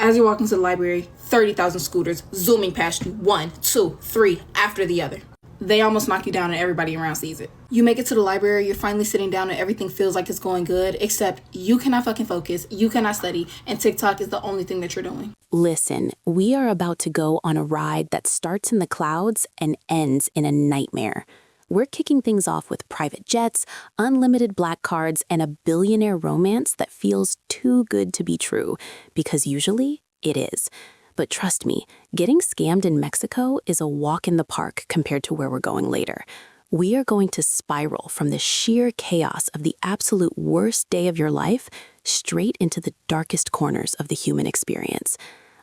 As you walk into the library, 30,000 scooters zooming past you, 1, 2, 3, after the other. They almost knock you down and everybody around sees it. You make it to the library, you're finally sitting down and everything feels like it's going good, except you cannot fucking focus, you cannot study, and TikTok is the only thing that you're doing. Listen, we are about to go on a ride that starts in the clouds and ends in a nightmare. We're kicking things off with private jets, unlimited black cards, and a billionaire romance that feels too good to be true, because usually it is. But trust me, getting scammed in Mexico is a walk in the park compared to where we're going later. We are going to spiral from the sheer chaos of the absolute worst day of your life straight into the darkest corners of the human experience.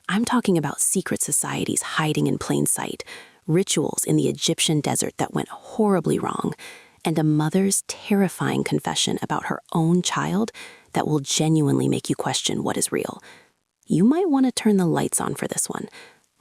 I'm talking about secret societies hiding in plain sight, rituals in the Egyptian desert that went horribly wrong, and a mother's terrifying confession about her own child that will genuinely make you question what is real. You might want to turn the lights on for this one.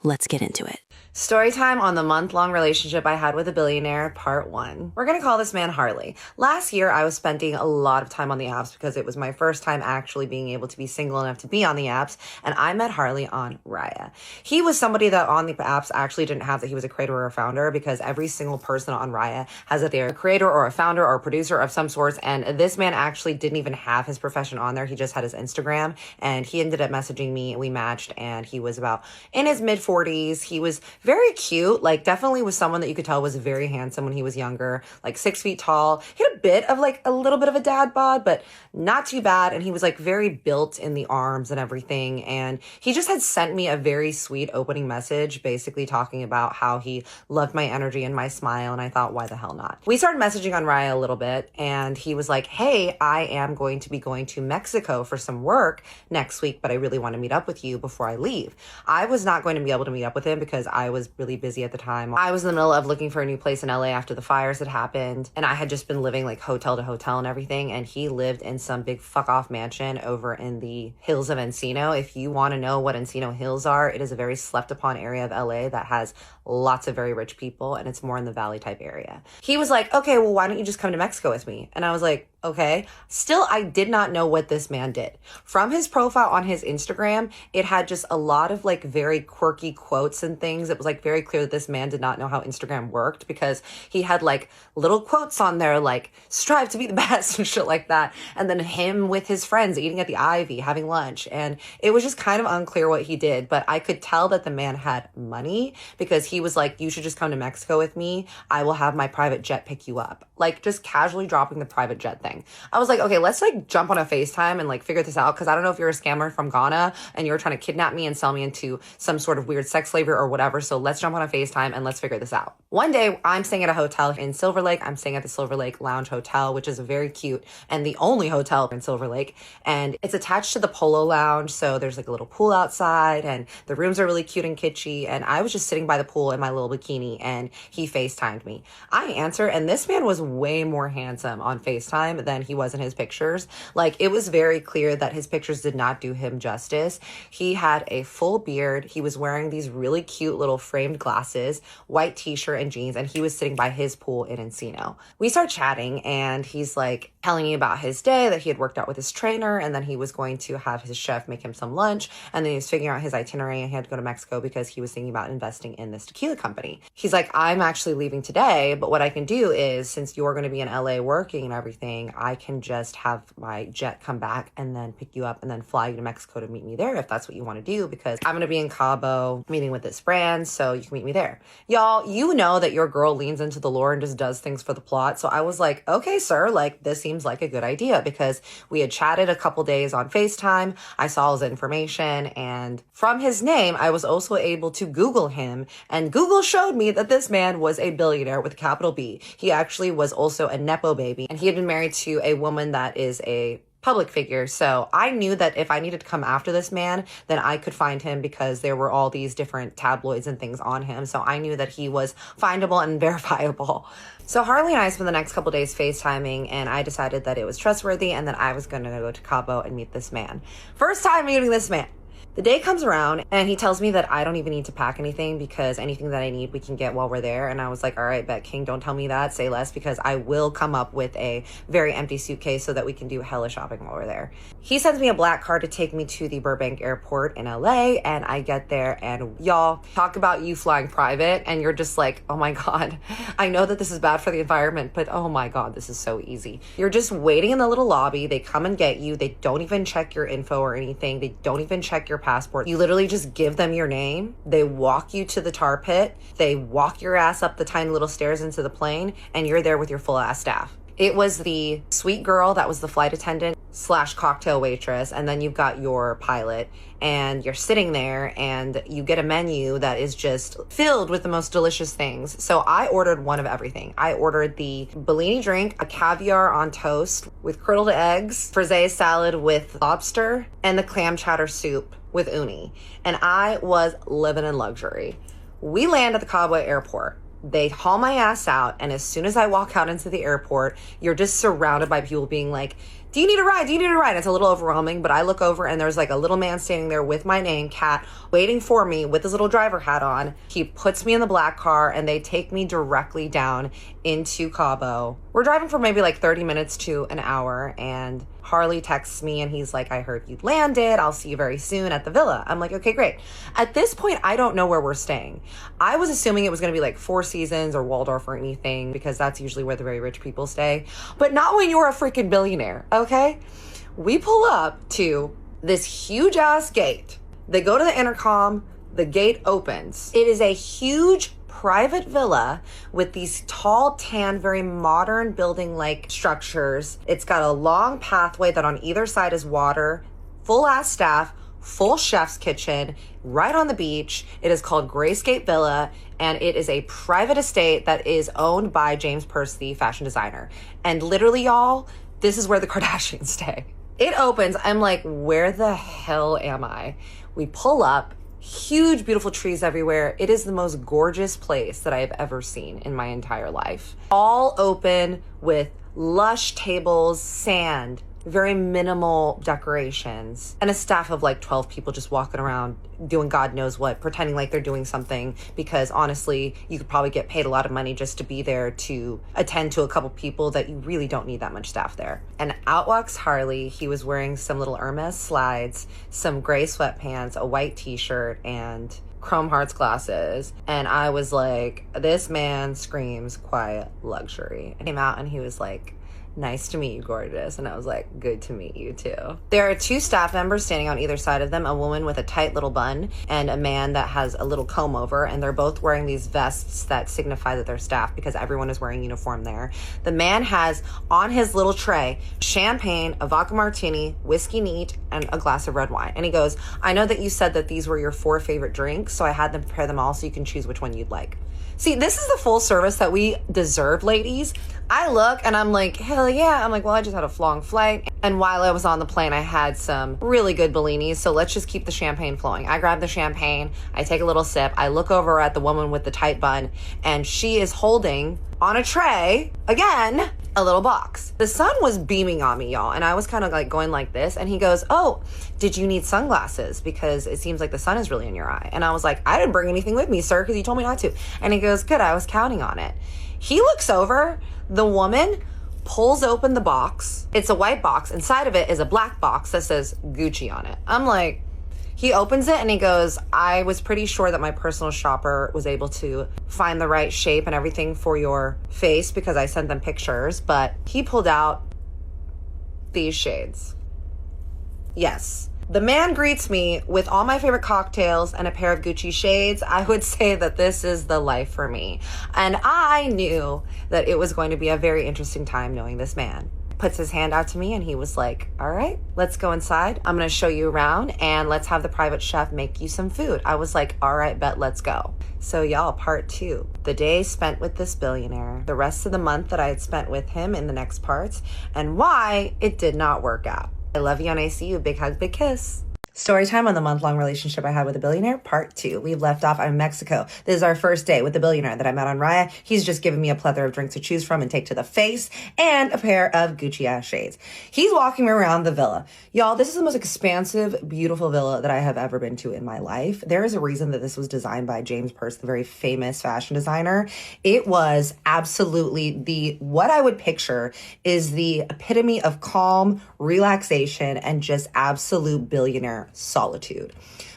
Let's get into it. Storytime on the month-long relationship I had with a billionaire, part 1. We're going to call this man Harley. Last year, I was spending a lot of time on the apps because it was my first time actually being able to be single enough to be on the apps, and I met Harley on Raya. He was somebody that on the apps actually didn't have that he was a creator or a founder, because every single person on Raya has that they're a creator or a founder or a producer of some sorts, and this man actually didn't even have his profession on there. He just had his Instagram, and he ended up messaging me, and we matched, and he was about in his mid-40s. He was very cute, like definitely was someone that you could tell was very handsome when he was younger, like 6 feet tall. He had a bit of like a little bit of a dad bod, but not too bad. And he was like very built in the arms and everything. And he just had sent me a very sweet opening message, basically talking about how he loved my energy and my smile. And I thought, why the hell not? We started messaging on Raya a little bit, and he was like, hey, I am going to be going to Mexico for some work next week, but I really want to meet up with you before I leave. I was not going to be able to meet up with him because I was really busy at the time. I was in the middle of looking for a new place in LA after the fires had happened, and I had just been living like hotel to hotel and everything, and he lived in some big fuck off mansion over in the hills of Encino. If you want to know what Encino Hills are, it is a very slept upon area of LA that has lots of very rich people, and it's more in the valley type area. He was like, okay, well, why don't you just come to Mexico with me? And I was like, okay. Still, I did not know what this man did. From his profile on his Instagram, it had just a lot of like very quirky quotes and things. It was like very clear that this man did not know how Instagram worked, because he had like little quotes on there like strive to be the best and shit like that. And then him with his friends eating at the Ivy, having lunch. And it was just kind of unclear what he did, but I could tell that the man had money, because he was like, you should just come to Mexico with me. I will have my private jet pick you up. Like just casually dropping the private jet thing. I was like, okay, let's like jump on a FaceTime and like figure this out, because I don't know if you're a scammer from Ghana and you're trying to kidnap me and sell me into some sort of weird sex slavery or whatever. So let's jump on a FaceTime and let's figure this out. One day I'm staying at a hotel in Silver Lake. I'm staying at the Silver Lake Lounge Hotel, which is very cute and the only hotel in Silver Lake. And it's attached to the Polo Lounge. So there's like a little pool outside and the rooms are really cute and kitschy. And I was just sitting by the pool in my little bikini and he FaceTimed me. I answer, and this man was way more handsome on FaceTime than he was in his pictures. Like it was very clear that his pictures did not do him justice. He had a full beard. He was wearing these really cute little framed glasses, white t-shirt and jeans, and he was sitting by his pool in Encino. We start chatting and he's like telling me about his day, that he had worked out with his trainer and then he was going to have his chef make him some lunch, and then he was figuring out his itinerary and he had to go to Mexico because he was thinking about investing in this tequila company. He's like, I'm actually leaving today, but what I can do is, since you're going to be in LA working and everything, I can just have my jet come back and then pick you up and then fly you to Mexico to meet me there if that's what you want to do, because I'm going to be in Cabo meeting with this brand, so you can meet me there. Y'all, you know that your girl leans into the lore and just does things for the plot. So I was like, okay, sir, like this seems like a good idea, because we had chatted a couple days on FaceTime. I saw his information, and from his name, I was also able to Google him, and Google showed me that this man was a billionaire with a capital B. He actually was also a Nepo baby, and he had been married to a woman that is a public figure. So I knew that if I needed to come after this man, then I could find him, because there were all these different tabloids and things on him. So I knew that he was findable and verifiable. So Harley and I spent the next couple days FaceTiming, and I decided that it was trustworthy and that I was going to go to Cabo and meet this man. First time meeting this man. The day comes around and he tells me that I don't even need to pack anything because anything that I need we can get while we're there. And I was like, all right, bet King, don't tell me that, say less, because I will come up with a very empty suitcase so that we can do hella shopping while we're there. He sends me a black car to take me to the Burbank airport in LA, and I get there, and y'all, talk about you flying private and you're just like, oh my God, I know that this is bad for the environment, but oh my God, this is so easy. You're just waiting in the little lobby. They come and get you. They don't even check your info or anything. They don't even check your passport. You literally just give them your name. They walk you to the tar pit. They walk your ass up the tiny little stairs into the plane, and you're there with your full ass staff. It was the sweet girl that was the flight attendant / cocktail waitress, and then you've got your pilot, and you're sitting there and you get a menu that is just filled with the most delicious things. So I ordered one of everything. I ordered the Bellini drink, a caviar on toast with curdled eggs, frisee salad with lobster, and the clam chowder soup with uni. And I was living in luxury. We land at the Cabo airport. They haul my ass out, and as soon as I walk out into the airport, you're just surrounded by people being like, do you need a ride? Do you need a ride? It's a little overwhelming, but I look over and there's like a little man standing there with my name, Kat, waiting for me with his little driver hat on. He puts me in the black car and they take me directly down into Cabo. We're driving for maybe like 30 minutes to an hour, and Harley texts me and he's like, I heard you landed. I'll see you very soon at the villa. I'm like, okay, great. At this point, I don't know where we're staying. I was assuming it was going to be like Four Seasons or Waldorf or anything, because that's usually where the very rich people stay. But not when you're a freaking billionaire, okay? We pull up to this huge ass gate. They go to the intercom. The gate opens. It is a huge private villa with these tall, tan, very modern building-like structures. It's got a long pathway that on either side is water, full-ass staff, full chef's kitchen, right on the beach. It is called Grayscape Villa, and it is a private estate that is owned by James Purse, the fashion designer. And literally, y'all, this is where the Kardashians stay. It opens. I'm like, where the hell am I? We pull up. Huge, beautiful trees everywhere. It is the most gorgeous place that I have ever seen in my entire life. All open with lush tables, sand, very minimal decorations, and a staff of like 12 people just walking around doing God knows what, pretending like they're doing something, because honestly, you could probably get paid a lot of money just to be there to attend to a couple people that you really don't need that much staff there. And out walks Harley. He was wearing some little Hermes slides, some gray sweatpants, a white t-shirt, and chrome hearts glasses. And I was like, this man screams quiet luxury. I came out and he was like, nice to meet you, gorgeous. And I was like, good to meet you too. There are two staff members standing on either side of them, a woman with a tight little bun and a man that has a little comb over, and they're both wearing these vests that signify that they're staff because everyone is wearing uniform there. The man has on his little tray champagne, a vodka martini, whiskey neat, and a glass of red wine. And he goes, I know that you said that these were your 4 favorite drinks, so I had them prepare them all so you can choose which one you'd like. See, this is the full service that we deserve, ladies. I look and I'm like, hell yeah. I'm like, well, I just had a long flight. And while I was on the plane, I had some really good Bellinis. So let's just keep the champagne flowing. I grab the champagne. I take a little sip. I look over at the woman with the tight bun, and she is holding on a tray, again, a little box. The sun was beaming on me, y'all. And I was kind of like going like this. And he goes, oh, did you need sunglasses? Because it seems like the sun is really in your eye. And I was like, I didn't bring anything with me, sir, because you told me not to. And he goes, good, I was counting on it. He looks over. The woman pulls open the box. It's a white box. Inside of it is a black box that says Gucci on it. I'm like, he opens it and he goes, I was pretty sure that my personal shopper was able to find the right shape and everything for your face because I sent them pictures, but he pulled out these shades. Yes. The man greets me with all my favorite cocktails and a pair of Gucci shades. I would say that this is the life for me. And I knew that it was going to be a very interesting time knowing this man. Puts his hand out to me and he was like, all right, let's go inside. I'm going to show you around and let's have the private chef make you some food. I was like, all right, bet, let's go. So y'all, part 2, the day spent with this billionaire, the rest of the month that I had spent with him in the next parts, and why it did not work out. I love you and I see you. Big hug, big kiss. Story time on the month-long relationship I had with a billionaire, part 2. We've left off. I'm in Mexico. This is our first day with the billionaire that I met on Raya. He's just given me a plethora of drinks to choose from and take to the face and a pair of Gucci-ass shades. He's walking me around the villa. Y'all, this is the most expansive, beautiful villa that I have ever been to in my life. There is a reason that this was designed by James Pearce, the very famous fashion designer. It was absolutely what I would picture is the epitome of calm, relaxation, and just absolute billionaire solitude.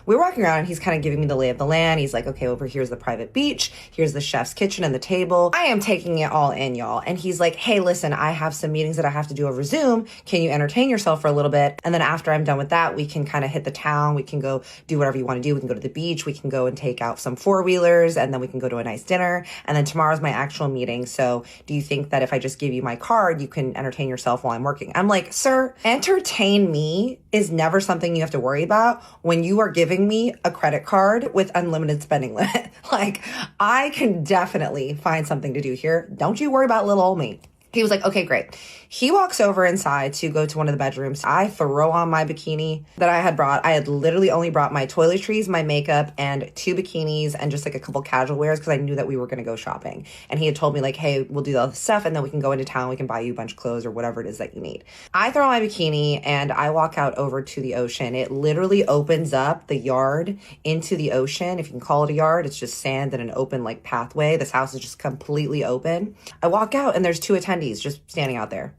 We're walking around and he's kind of giving me the lay of the land. He's like, okay, over here's the private beach. Here's the chef's kitchen and the table. I am taking it all in, y'all. And he's like, hey, listen, I have some meetings that I have to do over Zoom. Can you entertain yourself for a little bit? And then after I'm done with that, we can kind of hit the town. We can go do whatever you want to do. We can go to the beach. We can go and take out some four-wheelers, and then we can go to a nice dinner. And then tomorrow's my actual meeting. So do you think that if I just give you my card, you can entertain yourself while I'm working? I'm like, sir, entertain me is never something you have to worry about when you are giving me a credit card with unlimited spending limit. Like, I can definitely find something to do here. Don't you worry about little old me. He was like, okay, great. He walks over inside to go to one of the bedrooms. I throw on my bikini that I had brought. I had literally only brought my toiletries, my makeup, and 2 bikinis and just like a couple casual wears because I knew that we were going to go shopping. And he had told me like, hey, we'll do all this stuff and then we can go into town. We can buy you a bunch of clothes or whatever it is that you need. I throw on my bikini and I walk out over to the ocean. It literally opens up the yard into the ocean. If you can call it a yard, it's just sand and an open like pathway. This house is just completely open. I walk out and there's 2 attendees just standing out there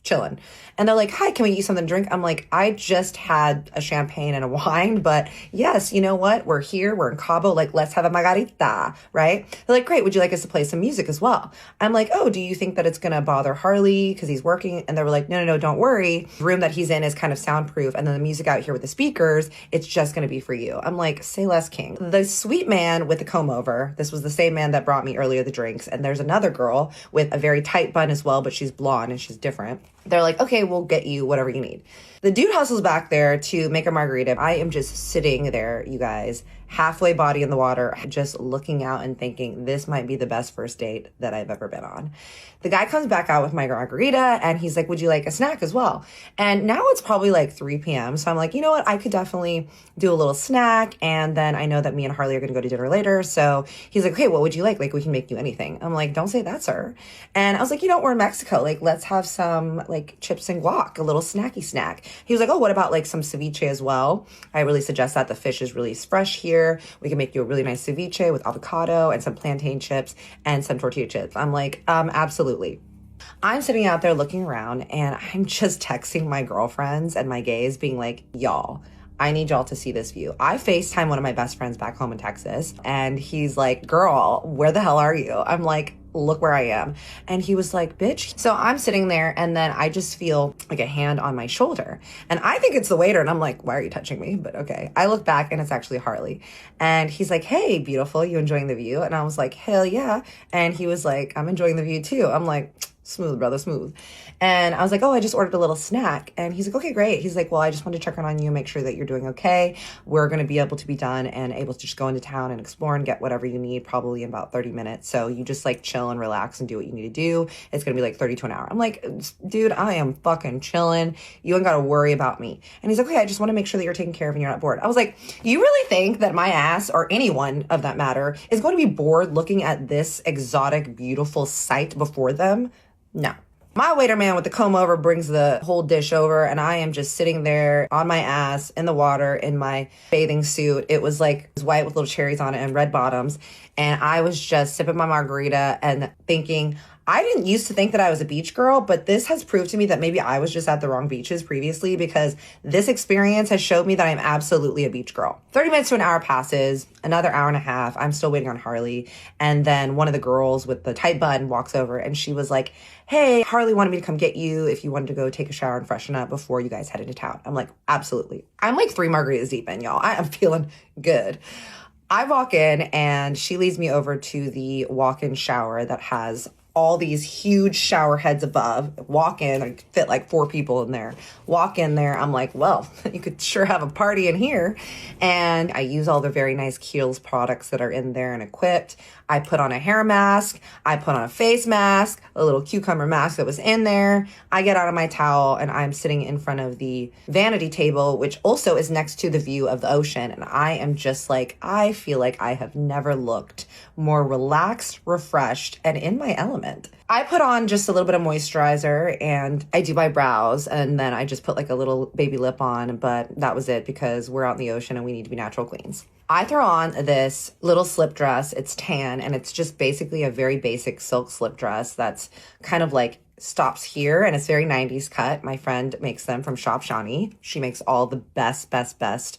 chilling. And they're like, hi, can we eat something to drink? I'm like, I just had a champagne and a wine, but yes, you know what? We're here. We're in Cabo. Like, let's have a margarita, right? They're like, great. Would you like us to play some music as well? I'm like, oh, do you think that it's going to bother Harley because he's working? And they were like, no, don't worry. The room that he's in is kind of soundproof. And then the music out here with the speakers, it's just going to be for you. I'm like, say less, king. The sweet man with the comb over, this was the same man that brought me earlier the drinks. And there's another girl with a very tight bun as well, but she's blonde and she's different. They're like, okay, we'll get you whatever you need. The dude hustles back there to make a margarita. I am just sitting there, you guys, halfway body in the water, just looking out and thinking this might be the best first date that I've ever been on. The guy comes back out with my margarita and he's like, would you like a snack as well? And now it's probably like 3 p.m. So I'm like, you know what? I could definitely do a little snack. And then I know that me and Harley are going to go to dinner later. So he's like, okay, what would you like? Like, we can make you anything. I'm like, don't say that, sir. And I was like, you know, we're in Mexico. Like, let's have some like chips and guac, a little snacky snack. He was like, oh, what about like some ceviche as well? I really suggest that. The fish is really fresh here. We can make you a really nice ceviche with avocado and some plantain chips and some tortilla chips. I'm like, absolutely. I'm sitting out there looking around and I'm just texting my girlfriends and my gays being like, y'all, I need y'all to see this view. I FaceTime one of my best friends back home in Texas and he's like, girl, where the hell are you? I'm like, look where I am. And he was like, bitch. So I'm sitting there and then I just feel like a hand on my shoulder. And I think it's the waiter. And I'm like, why are you touching me? But okay. I look back and it's actually Harley. And he's like, hey, beautiful. You enjoying the view? And I was like, hell yeah. And he was like, I'm enjoying the view too. I'm like, smooth, brother, smooth. And I was like, oh, I just ordered a little snack. And he's like, okay, great. He's like, well, I just wanted to check in on you, make sure that you're doing okay. We're going to be able to be done and able to just go into town and explore and get whatever you need probably in about 30 minutes. So you just like chill and relax and do what you need to do. It's going to be like 30 to an hour. I'm like, dude, I am fucking chilling. You ain't got to worry about me. And he's like, okay, I just want to make sure that you're taken care of and you're not bored. I was like, you really think that my ass or anyone of that matter is going to be bored looking at this exotic, beautiful sight before them? No. My waiter man with the comb over brings the whole dish over and I am just sitting there on my ass in the water in my bathing suit. It was like white with little cherries on it and red bottoms. And I was just sipping my margarita and thinking, I didn't used to think that I was a beach girl, but this has proved to me that maybe I was just at the wrong beaches previously because this experience has showed me that I'm absolutely a beach girl. 30 minutes to an hour passes, another hour and a half. I'm still waiting on Harley. And then one of the girls with the tight bun walks over and she was like, hey, Harley wanted me to come get you if you wanted to go take a shower and freshen up before you guys head into town. I'm like, absolutely. I'm like 3 margaritas deep in, y'all. I am feeling good. I walk in and she leads me over to the walk-in shower that has all these huge shower heads above. Walk in, I fit like 4 people in there. Walk in there, I'm like, well, you could sure have a party in here. And I use all the very nice Kiehl's products that are in there and equipped. I put on a hair mask. I put on a face mask, a little cucumber mask that was in there. I get out of my towel and I'm sitting in front of the vanity table, which also is next to the view of the ocean. And I am just like, I feel like I have never looked more relaxed, refreshed, and in my element. I put on just a little bit of moisturizer and I do my brows, and then I just put like a little baby lip on, but that was it because we're out in the ocean and we need to be natural queens. I throw on this little slip dress. It's tan and it's just basically a very basic silk slip dress that's kind of like stops here, and it's very 90s cut. My friend makes them from Shop Shawnee. She makes all the best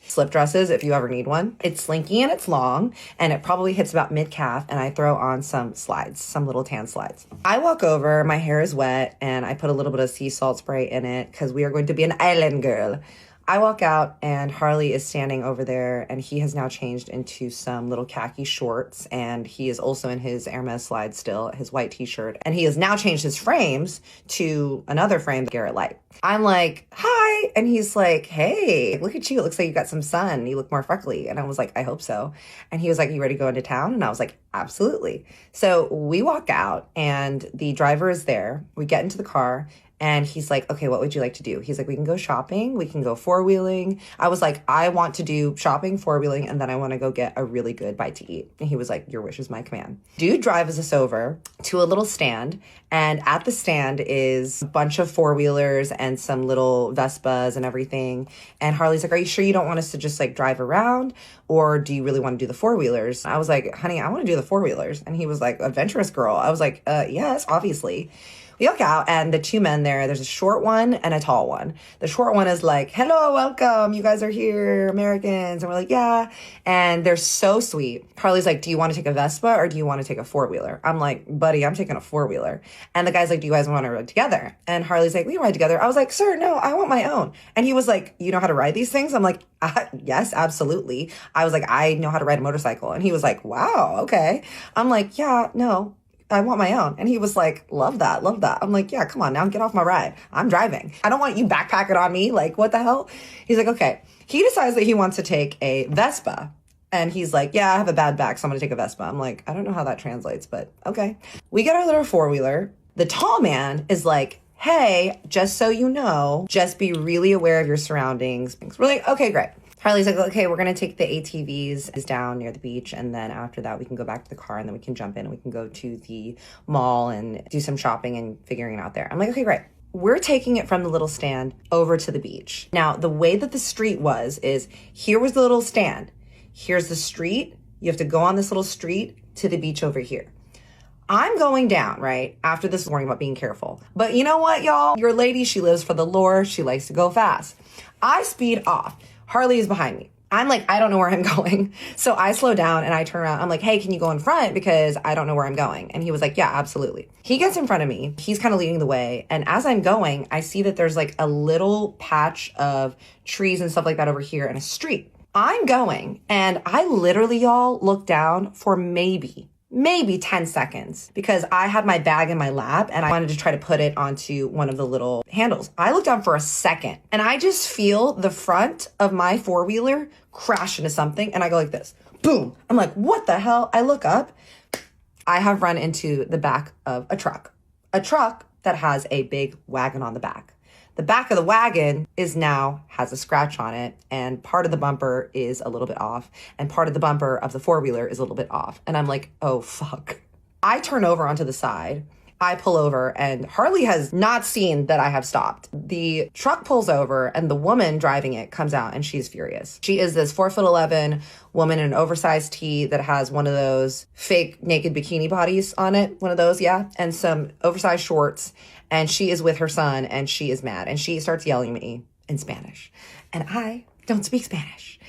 slip dresses if you ever need one. It's slinky and it's long, and it probably hits about mid-calf, and I throw on some slides, some little tan slides. I walk over, my hair is wet, and I put a little bit of sea salt spray in it because we are going to be an island girl. I walk out and Harley is standing over there, and he has now changed into some little khaki shorts, and he is also in his Hermes slide still, his white t-shirt, and he has now changed his frames to another frame, Garrett Light. I'm like, hi, and he's like, hey, look at you, it looks like you got some sun, you look more freckly. And I was like, I hope so. And he was like, you ready to go into town? And I was like, absolutely. So we walk out and the driver is there. We get into the car. And he's like, okay, what would you like to do? He's like, we can go shopping. We can go four-wheeling. I was like, I want to do shopping, four-wheeling, and then I want to go get a really good bite to eat. And he was like, your wish is my command. Dude drives us over to a little stand. And at the stand is a bunch of four-wheelers and some little Vespas and everything. And Harley's like, are you sure you don't want us to just like drive around? Or do you really want to do the four-wheelers? I was like, honey, I want to do the four-wheelers. And he was like, adventurous girl. I was like, yes, obviously. We look out and the 2 men there's a short one and a tall one. The short one is like, hello, welcome. You guys are here, Americans. And we're like, yeah. And they're so sweet. Harley's like, do you want to take a Vespa or do you want to take a four-wheeler? I'm like, buddy, I'm taking a four-wheeler. And the guy's like, do you guys want to ride together? And Harley's like, we can ride together. I was like, sir, no, I want my own. And he was like, you know how to ride these things? I'm like, yes, absolutely. I was like, I know how to ride a motorcycle. And he was like, wow, okay. I'm like, yeah, no. I want my own. And he was like, love that, love that. I'm like, yeah, come on now, get off my ride. I'm driving. I don't want you backpacking on me. Like, what the hell? He's like, okay. He decides that he wants to take a Vespa. And he's like, yeah, I have a bad back, so I'm going to take a Vespa. I'm like, I don't know how that translates, but okay. We get our little four-wheeler. The tall man is like, hey, just so you know, just be really aware of your surroundings. We're like, okay, great. Harley's like, okay, we're going to take the ATVs down near the beach. And then after that, we can go back to the car and then we can jump in and we can go to the mall and do some shopping and figuring it out there. I'm like, okay, great. We're taking it from the little stand over to the beach. Now, the way that the street is here was the little stand. Here's the street. You have to go on this little street to the beach over here. I'm going down, right? After this, worrying about being careful. But you know what, y'all? Your lady, she lives for the lure. She likes to go fast. I speed off. Harley is behind me. I'm like, I don't know where I'm going. So I slow down and I turn around. I'm like, hey, can you go in front? Because I don't know where I'm going. And he was like, yeah, absolutely. He gets in front of me. He's kind of leading the way. And as I'm going, I see that there's like a little patch of trees and stuff like that over here and a street. I'm going and I literally, y'all, look down for maybe 10 seconds because I had my bag in my lap and I wanted to try to put it onto one of the little handles. I looked down for a second and I just feel the front of my four-wheeler crash into something and I go like this, boom. I'm like, what the hell? I look up. I have run into the back of a truck that has a big wagon on the back. The back of the wagon has a scratch on it, and part of the bumper is a little bit off, and part of the bumper of the four-wheeler is a little bit off. And I'm like, oh, fuck. I turn over onto the side. I pull over, and Harley has not seen that I have stopped. The truck pulls over, and the woman driving it comes out, and she's furious. She is this 4'11" woman in an oversized tee that has one of those fake naked bikini bodies on it. One of those, yeah. And some oversized shorts. And she is with her son and she is mad and she starts yelling at me in Spanish. And I don't speak Spanish.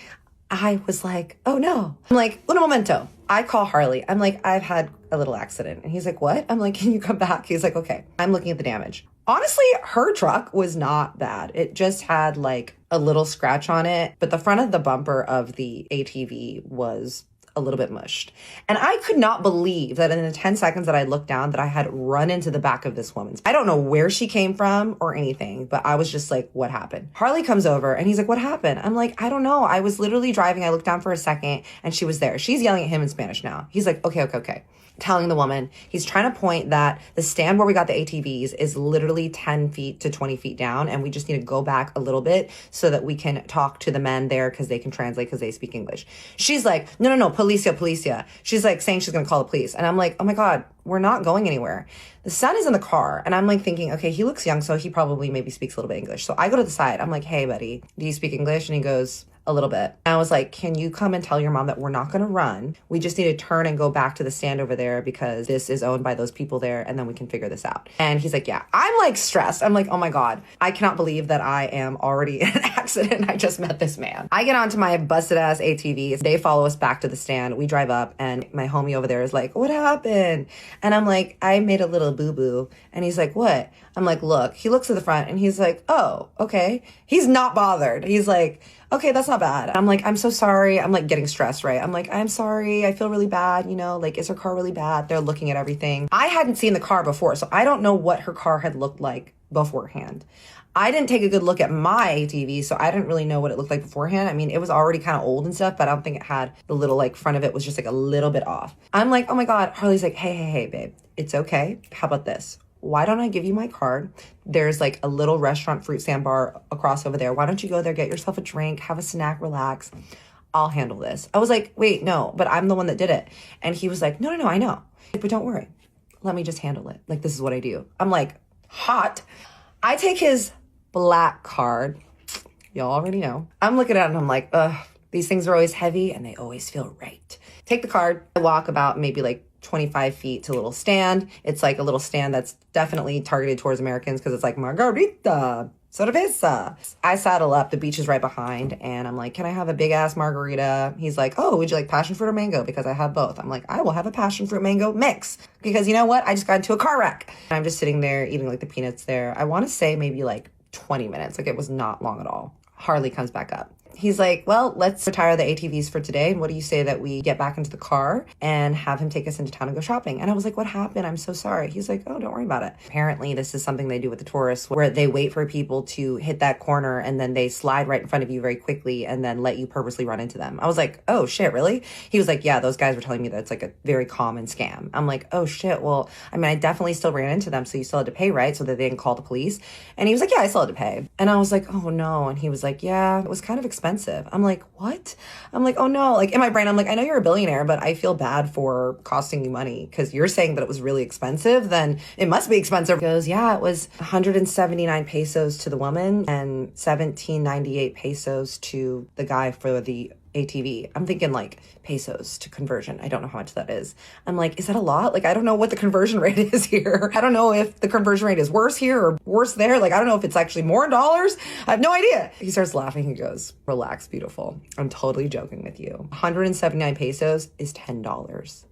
I was like, oh no. I'm like, un momento. I call Harley. I'm like, I've had a little accident. And he's like, what? I'm like, can you come back? He's like, okay. I'm looking at the damage. Honestly, her truck was not bad. It just had like a little scratch on it. But the front of the bumper of the ATV was a little bit mushed. And I could not believe that in the 10 seconds that I looked down that I had run into the back of this woman's. I don't know where she came from or anything, but I was just like, what happened? Harley comes over and he's like, what happened? I'm like, I don't know. I was literally driving. I looked down for a second and she was there. She's yelling at him in Spanish now. He's like, okay. Telling the woman, he's trying to point that the stand where we got the ATVs is literally 10 feet to 20 feet down. And we just need to go back a little bit so that we can talk to the men there because they can translate because they speak English. She's like, no, policia. She's like saying she's going to call the police. And I'm like, oh my God, we're not going anywhere. The son is in the car. And I'm like thinking, okay, he looks young, so he probably maybe speaks a little bit English. So I go to the side. I'm like, hey, buddy, do you speak English? And he goes, a little bit. I was like, can you come and tell your mom that we're not going to run? We just need to turn and go back to the stand over there because this is owned by those people there and then we can figure this out. And he's like, yeah. I'm like stressed. I'm like, oh my God, I cannot believe that I am already in an accident. I just met this man. I get onto my busted ass ATVs. They follow us back to the stand. We drive up and my homie over there is like, what happened? And I'm like, I made a little boo-boo. And he's like, what? I'm like, look. He looks to the front and he's like, oh, okay. He's not bothered. He's like, okay, that's not bad. I'm like, I'm so sorry. I'm like getting stressed, right? I'm like, I'm sorry. I feel really bad. You know, like, is her car really bad? They're looking at everything. I hadn't seen the car before, so I don't know what her car had looked like beforehand. I didn't take a good look at my ATV, so I didn't really know what it looked like beforehand. I mean, it was already kind of old and stuff, but I don't think it had the little like front of it was just like a little bit off. I'm like, oh my God. Harley's like, hey, babe, it's okay. How about this? Why don't I give you my card? There's like a little restaurant fruit stand bar across over there. Why don't you go there, get yourself a drink, have a snack, relax. I'll handle this. I was like, wait, no, but I'm the one that did it. And he was like, no, I know. But don't worry. Let me just handle it. Like, this is what I do. I'm like, hot. I take his black card. Y'all already know. I'm looking at it and I'm like, ugh, these things are always heavy and they always feel right. Take the card. I walk about maybe like 25 feet to a little stand. It's like a little stand that's definitely targeted towards Americans because it's like margarita, cerveza. I saddle up. The beach is right behind. And I'm like, can I have a big ass margarita? He's like, oh, would you like passion fruit or mango? Because I have both. I'm like, I will have a passion fruit mango mix. Because you know what? I just got into a car wreck. And I'm just sitting there eating like the peanuts there. I want to say maybe like 20 minutes. Like, it was not long at all. Harley comes back up. He's like, well, let's retire the ATVs for today. And what do you say that we get back into the car and have him take us into town and go shopping? And I was like, what happened? I'm so sorry. He's like, oh, don't worry about it. Apparently, this is something they do with the tourists where they wait for people to hit that corner and then they slide right in front of you very quickly and then let you purposely run into them. I was like, oh, shit, really? He was like, yeah, those guys were telling me that it's like a very common scam. I'm like, oh, shit. Well, I mean, I definitely still ran into them. So you still had to pay, right? So that they can call the police. And he was like, yeah, I still had to pay. And I was like, oh, no. And he was like, yeah, it was kind of expensive. I'm like, what? I'm like, oh no. Like, in my brain, I'm like, I know you're a billionaire, but I feel bad for costing you money because you're saying that it was really expensive. Then it must be expensive. He goes, yeah, it was 179 pesos to the woman and 1798 pesos to the guy for the ATV. I'm thinking like pesos to conversion. I don't know how much that is. I'm like, is that a lot? Like, I don't know what the conversion rate is here. I don't know if the conversion rate is worse here or worse there. Like, I don't know if it's actually more in dollars. I have no idea. He starts laughing. He goes, relax, beautiful. I'm totally joking with you. 179 pesos is $10.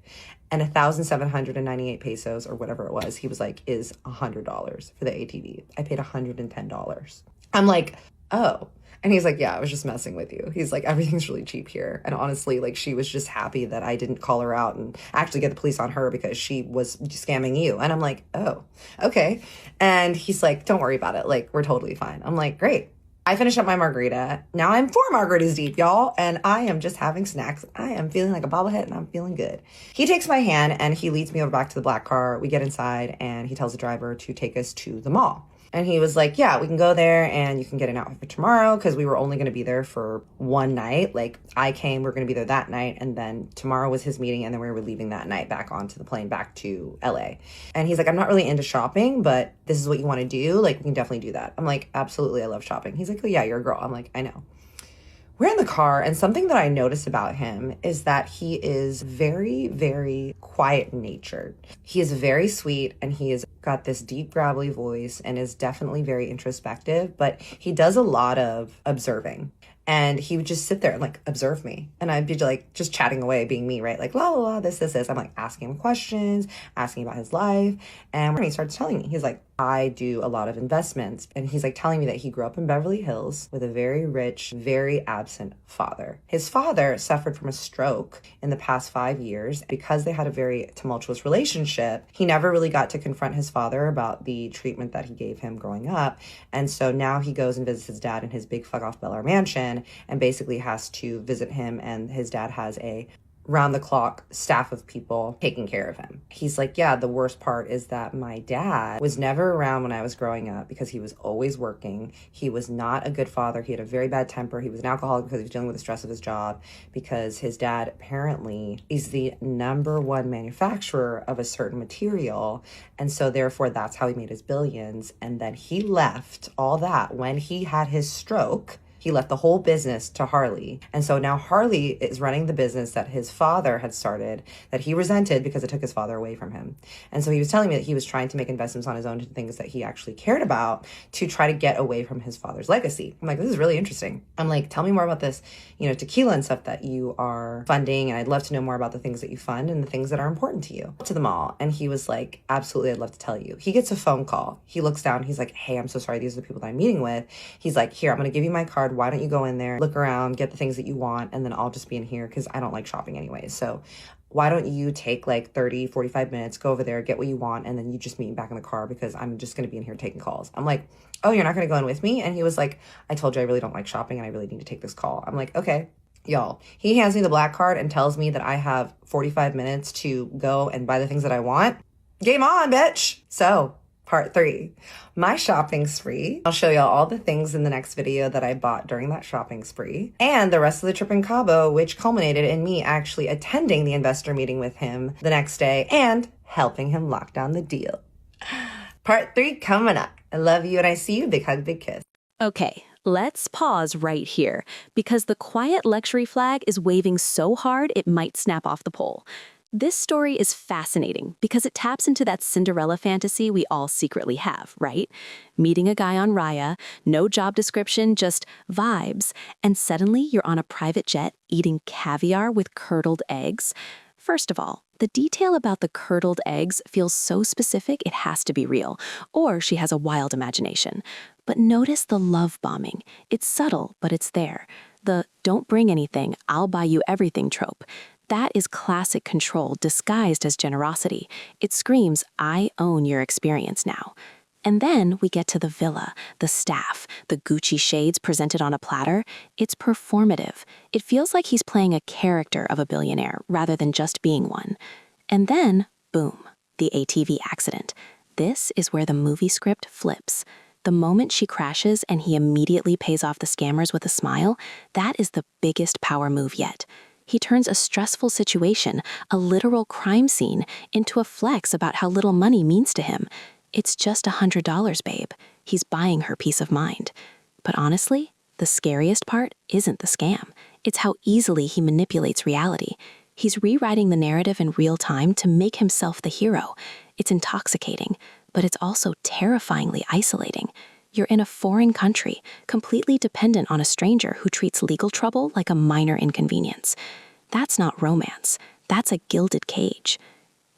And 1,798 pesos or whatever it was, he was like, is $100 for the ATV. I paid $110. I'm like, oh. And he's like, yeah, I was just messing with you. He's like, everything's really cheap here. And honestly, like, she was just happy that I didn't call her out and actually get the police on her because she was scamming you. And I'm like, oh, okay. And he's like, don't worry about it. Like, we're totally fine. I'm like, great. I finished up my margarita. Now I'm 4 margaritas deep, y'all. And I am just having snacks. I am feeling like a bobblehead and I'm feeling good. He takes my hand and he leads me over back to the black car. We get inside and he tells the driver to take us to the mall. And he was like, yeah, we can go there and you can get an outfit for tomorrow because we were only going to be there for one night. Like, I came, we are going to be there that night. And then tomorrow was his meeting. And then we were leaving that night back onto the plane back to LA. And he's like, I'm not really into shopping, but this is what you want to do. Like, we can definitely do that. I'm like, absolutely. I love shopping. He's like, oh yeah, you're a girl. I'm like, I know. We're in the car, and something that I notice about him is that he is very, very quiet-natured. He is very sweet, and he has got this deep, gravelly voice and is definitely very introspective, but he does a lot of observing. And he would just sit there and like observe me. And I'd be like just chatting away, being me, right? Like, la, la, la, this. I'm like asking him questions, asking about his life. And when he starts telling me, he's like, I do a lot of investments. And he's like telling me that he grew up in Beverly Hills with a very rich, very absent father. His father suffered from a stroke in the past 5 years. Because they had a very tumultuous relationship, he never really got to confront his father about the treatment that he gave him growing up. And so now he goes and visits his dad in his big fuck off Bel Air mansion and basically has to visit him, and his dad has a round-the-clock staff of people taking care of him. He's like, yeah, the worst part is that my dad was never around when I was growing up because he was always working. He was not a good father. He had a very bad temper. He was an alcoholic because he was dealing with the stress of his job, because his dad apparently is the #1 manufacturer of a certain material. And so therefore, that's how he made his billions. And then he left all that when he had his stroke. He left the whole business to Harley. And so now Harley is running the business that his father had started, that he resented because it took his father away from him. And so he was telling me that he was trying to make investments on his own to things that he actually cared about to try to get away from his father's legacy. I'm like, this is really interesting. I'm like, tell me more about this, tequila and stuff that you are funding. And I'd love to know more about the things that you fund and the things that are important to you. To the mall. And he was like, absolutely, I'd love to tell you. He gets a phone call. He looks down. He's like, hey, I'm so sorry. These are the people that I'm meeting with. He's like, here, I'm going to give you my card. Why don't you go in there, look around, get the things that you want, and then I'll just be in here because I don't like shopping anyways. So why don't you take like 30, 45 minutes, go over there, get what you want, and then you just meet me back in the car because I'm just going to be in here taking calls. I'm like, oh, you're not going to go in with me? And he was like, I told you I really don't like shopping and I really need to take this call. I'm like, okay. Y'all, he hands me the black card and tells me that I have 45 minutes to go and buy the things that I want. Game on, bitch. So Part 3, my shopping spree. I'll show y'all all the things in the next video that I bought during that shopping spree, and the rest of the trip in Cabo, which culminated in me actually attending the investor meeting with him the next day and helping him lock down the deal. Part 3 coming up. I love you and I see you. Big hug, big kiss. Okay, let's pause right here because the quiet luxury flag is waving so hard it might snap off the pole. This story is fascinating because it taps into that Cinderella fantasy we all secretly have, right? Meeting a guy on Raya, no job description, just vibes, and suddenly you're on a private jet eating caviar with curdled eggs. First of all, the detail about the curdled eggs feels so specific it has to be real, or she has a wild imagination. But notice the love bombing. It's subtle, but it's there. The "don't bring anything, I'll buy you everything" trope. That is classic control disguised as generosity. It screams, I own your experience now. And then we get to the villa, the staff, the Gucci shades presented on a platter. It's performative. It feels like he's playing a character of a billionaire rather than just being one. And then, boom, the ATV accident. This is where the movie script flips. The moment she crashes and he immediately pays off the scammers with a smile, that is the biggest power move yet. He turns a stressful situation, a literal crime scene, into a flex about how little money means to him. It's just $100, babe. He's buying her peace of mind. But honestly, the scariest part isn't the scam. It's how easily he manipulates reality. He's rewriting the narrative in real time to make himself the hero. It's intoxicating, but it's also terrifyingly isolating. You're in a foreign country, completely dependent on a stranger who treats legal trouble like a minor inconvenience. That's not romance. That's a gilded cage.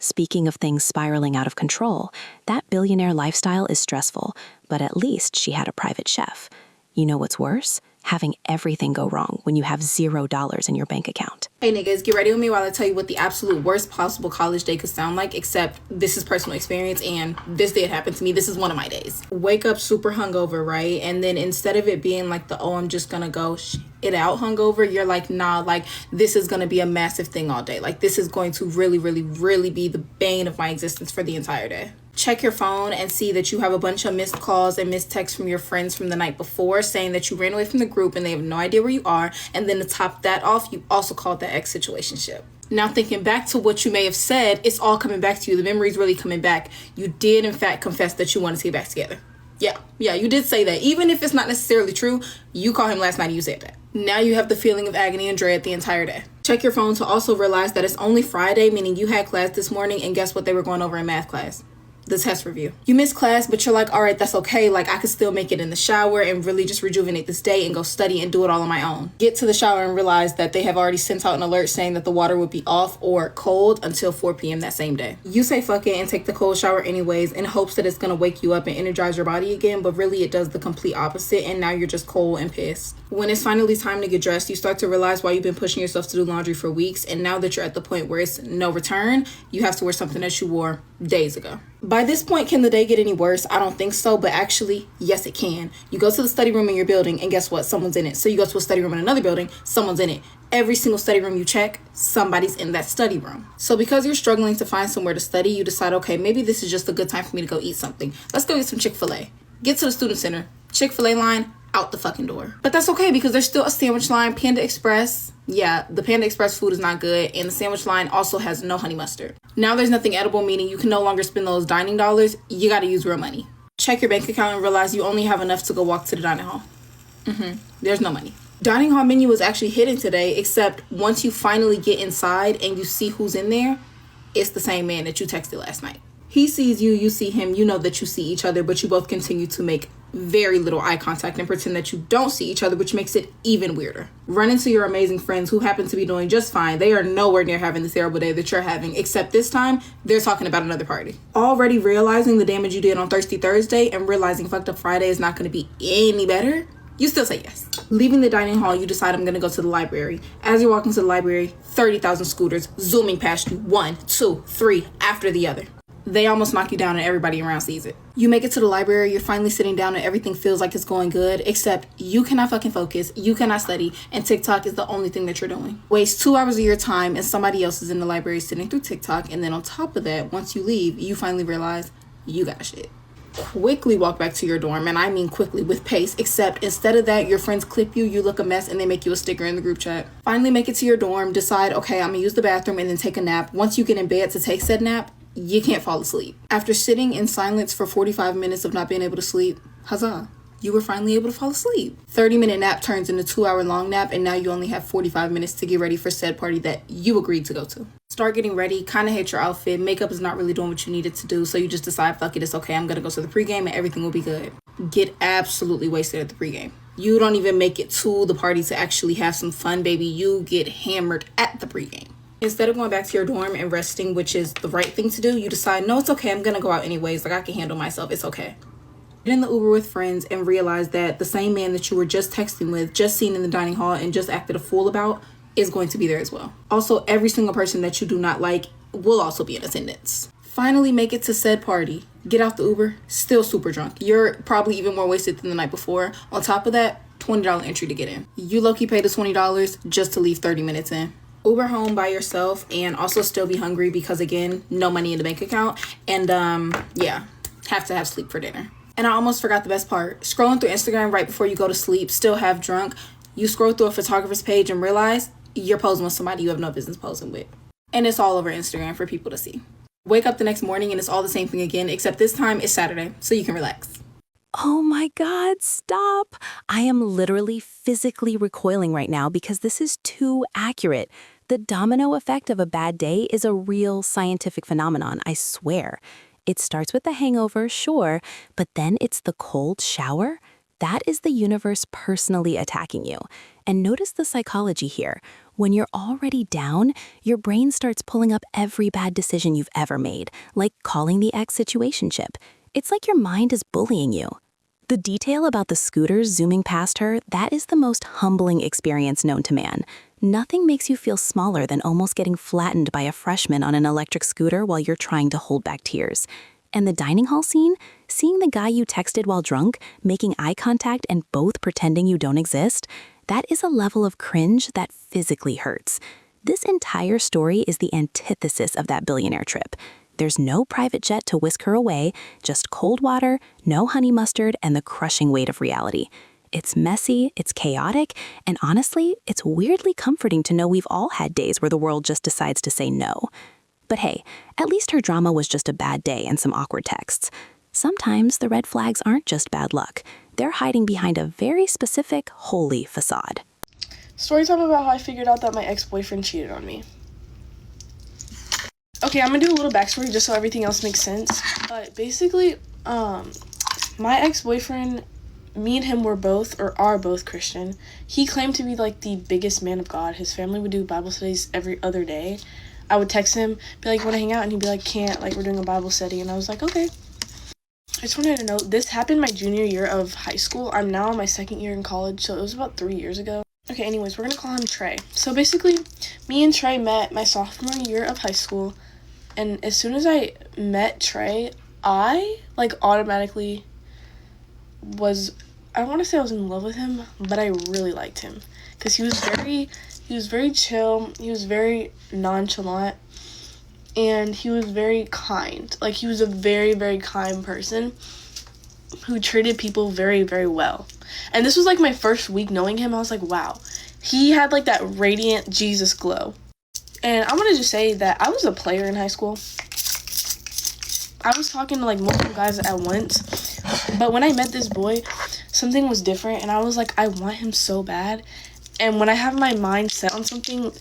Speaking of things spiraling out of control, that billionaire lifestyle is stressful, but at least she had a private chef. You know what's worse? Having everything go wrong when you have $0 in your bank account. Hey niggas, get ready with me while I tell you what the absolute worst possible college day could sound like, except this is personal experience and this did happen to me. This is one of my days. Wake up super hungover, right? And then instead of it being like the, oh, I'm just gonna go it out hungover, you're like, nah, like this is gonna be a massive thing all day. Like this is going to really, really, really be the bane of my existence for the entire day. Check your phone and see that you have a bunch of missed calls and missed texts from your friends from the night before saying that you ran away from the group and they have no idea where you are. And then to top that off, you also called the ex situationship. Now thinking back to what you may have said, it's all coming back to you. The memory's really coming back. You did in fact confess that you wanted to get back together. Yeah, you did say that. Even if it's not necessarily true, you called him last night and you said that. Now you have the feeling of agony and dread the entire day. Check your phone to also realize that it's only Friday, meaning you had class this morning, and guess what they were going over in math class? the test review. You miss class, but you're like, all right, that's okay. Like, I could still make it in the shower and really just rejuvenate this day and go study and do it all on my own. Get to the shower and realize that they have already sent out an alert saying that the water would be off or cold until 4 p.m. that same day. You say fuck it and take the cold shower anyways in hopes that it's gonna wake you up and energize your body again, but really it does the complete opposite, and now you're just cold and pissed. When it's finally time to get dressed, you start to realize why you've been pushing yourself to do laundry for weeks, and now that you're at the point where it's no return, you have to wear something that you wore days ago. By this point, can the day get any worse? I don't think so, but actually, yes, it can. You go to the study room in your building, and guess what? Someone's in it. So you go to a study room in another building, someone's in it. Every single study room you check, somebody's in that study room. So because you're struggling to find somewhere to study, you decide, okay, maybe this is just a good time for me to go eat something. Let's go get some Chick-fil-A. Get to the student center. Chick-fil-A line, out the fucking door. But that's okay because there's still a sandwich line. Panda Express. Yeah, the Panda Express food is not good, and the sandwich line also has no honey mustard. Now there's nothing edible, meaning you can no longer spend those dining dollars. You gotta use real money. Check your bank account and realize you only have enough to go walk to the dining hall. There's no money. Dining hall menu was actually hidden today, except once you finally get inside and you see who's in there, it's the same man that you texted last night. He sees you, you see him, you know that you see each other, but you both continue to make very little eye contact and pretend that you don't see each other, which makes it even weirder. Run into your amazing friends who happen to be doing just fine. They are nowhere near having the terrible day that you're having, except this time, they're talking about another party. Already realizing the damage you did on Thirsty Thursday and realizing Fucked Up Friday is not going to be any better, you still say yes. Leaving the dining hall, you decide I'm going to go to the library. As you're walking to the library, 30,000 scooters zooming past you, 1, 2, 3, after the other. They almost knock you down and everybody around sees it. You make it to the library, you're finally sitting down and everything feels like it's going good, except you cannot fucking focus, you cannot study, and TikTok is the only thing that you're doing. Waste 2 hours of your time and somebody else is in the library sitting through TikTok, and then on top of that, once you leave, you finally realize you got shit. Quickly walk back to your dorm, and I mean quickly, with pace, except instead of that, your friends clip you, you look a mess, and they make you a sticker in the group chat. Finally make it to your dorm, decide, okay, I'm gonna use the bathroom and then take a nap. Once you get in bed to take said nap, you can't fall asleep. After sitting in silence for 45 minutes of not being able to sleep, huzzah, you were finally able to fall asleep. 30-minute nap turns into 2-hour-long nap, and now you only have 45 minutes to get ready for said party that you agreed to go to. Start getting ready, kind of hate your outfit, makeup is not really doing what you needed to do, so you just decide, fuck it, it's okay, I'm gonna go to the pregame and everything will be good. Get absolutely wasted at the pregame. You don't even make it to the party to actually have some fun, baby. You get hammered at the pregame. Instead of going back to your dorm and resting, which is the right thing to do, you decide, no, it's okay, I'm gonna go out anyways, like I can handle myself, it's okay. Get in the Uber with friends and realize that the same man that you were just texting with, just seen in the dining hall and just acted a fool about, is going to be there as well. Also, every single person that you do not like will also be in attendance. Finally make it to said party. Get out the Uber, still super drunk. You're probably even more wasted than the night before. On top of that, $20 entry to get in. You low-key pay the $20 just to leave 30 minutes in. Uber home by yourself and also still be hungry because, again, no money in the bank account. And, yeah, have to have sleep for dinner. And I almost forgot the best part. Scrolling through Instagram right before you go to sleep, still half drunk, you scroll through a photographer's page and realize you're posing with somebody you have no business posing with. And it's all over Instagram for people to see. Wake up the next morning and it's all the same thing again, except this time it's Saturday, so you can relax. Oh my God, stop. I am literally physically recoiling right now because this is too accurate. The domino effect of a bad day is a real scientific phenomenon, I swear. It starts with the hangover, sure, but then it's the cold shower. That is the universe personally attacking you. And notice the psychology here. When you're already down, your brain starts pulling up every bad decision you've ever made, like calling the ex situationship. It's like your mind is bullying you. The detail about the scooters zooming past her, that is the most humbling experience known to man. Nothing makes you feel smaller than almost getting flattened by a freshman on an electric scooter while you're trying to hold back tears. And the dining hall scene, seeing the guy you texted while drunk, making eye contact and both pretending you don't exist, that is a level of cringe that physically hurts. This entire story is the antithesis of that billionaire trip. There's no private jet to whisk her away, just cold water, no honey mustard, and the crushing weight of reality. It's messy, it's chaotic, and honestly, it's weirdly comforting to know we've all had days where the world just decides to say no. But hey, at least her drama was just a bad day and some awkward texts. Sometimes the red flags aren't just bad luck. They're hiding behind a very specific, holy facade. Story time about how I figured out that my ex-boyfriend cheated on me. Okay. Okay, I'm gonna do a little backstory just so everything else makes sense. But basically, my ex-boyfriend, me and him were both, or are both Christian. He claimed to be, like, the biggest man of God. His family would do Bible studies every other day. I would text him, be like, wanna hang out? And he'd be like, can't, like, we're doing a Bible study. And I was like, okay. I just wanted to know, this happened my junior year of high school. I'm now in my second year in college, so it was about 3 years ago. Okay, anyways, we're gonna call him Trey. So basically, me and Trey met my sophomore year of high school, and as soon as I met Trey, I, like, automatically was, I don't want to say I was in love with him, but I really liked him. Because he was very chill, he was very nonchalant, and he was very kind. Like, he was a very, very kind person who treated people very, very well. And this was, like, my first week knowing him. I was like, wow. He had, like, that radiant Jesus glow. And I want to just say that I was a player in high school. I was talking to, like, multiple guys at once. But when I met this boy, something was different. And I was like, I want him so bad. And when I have my mind set on something,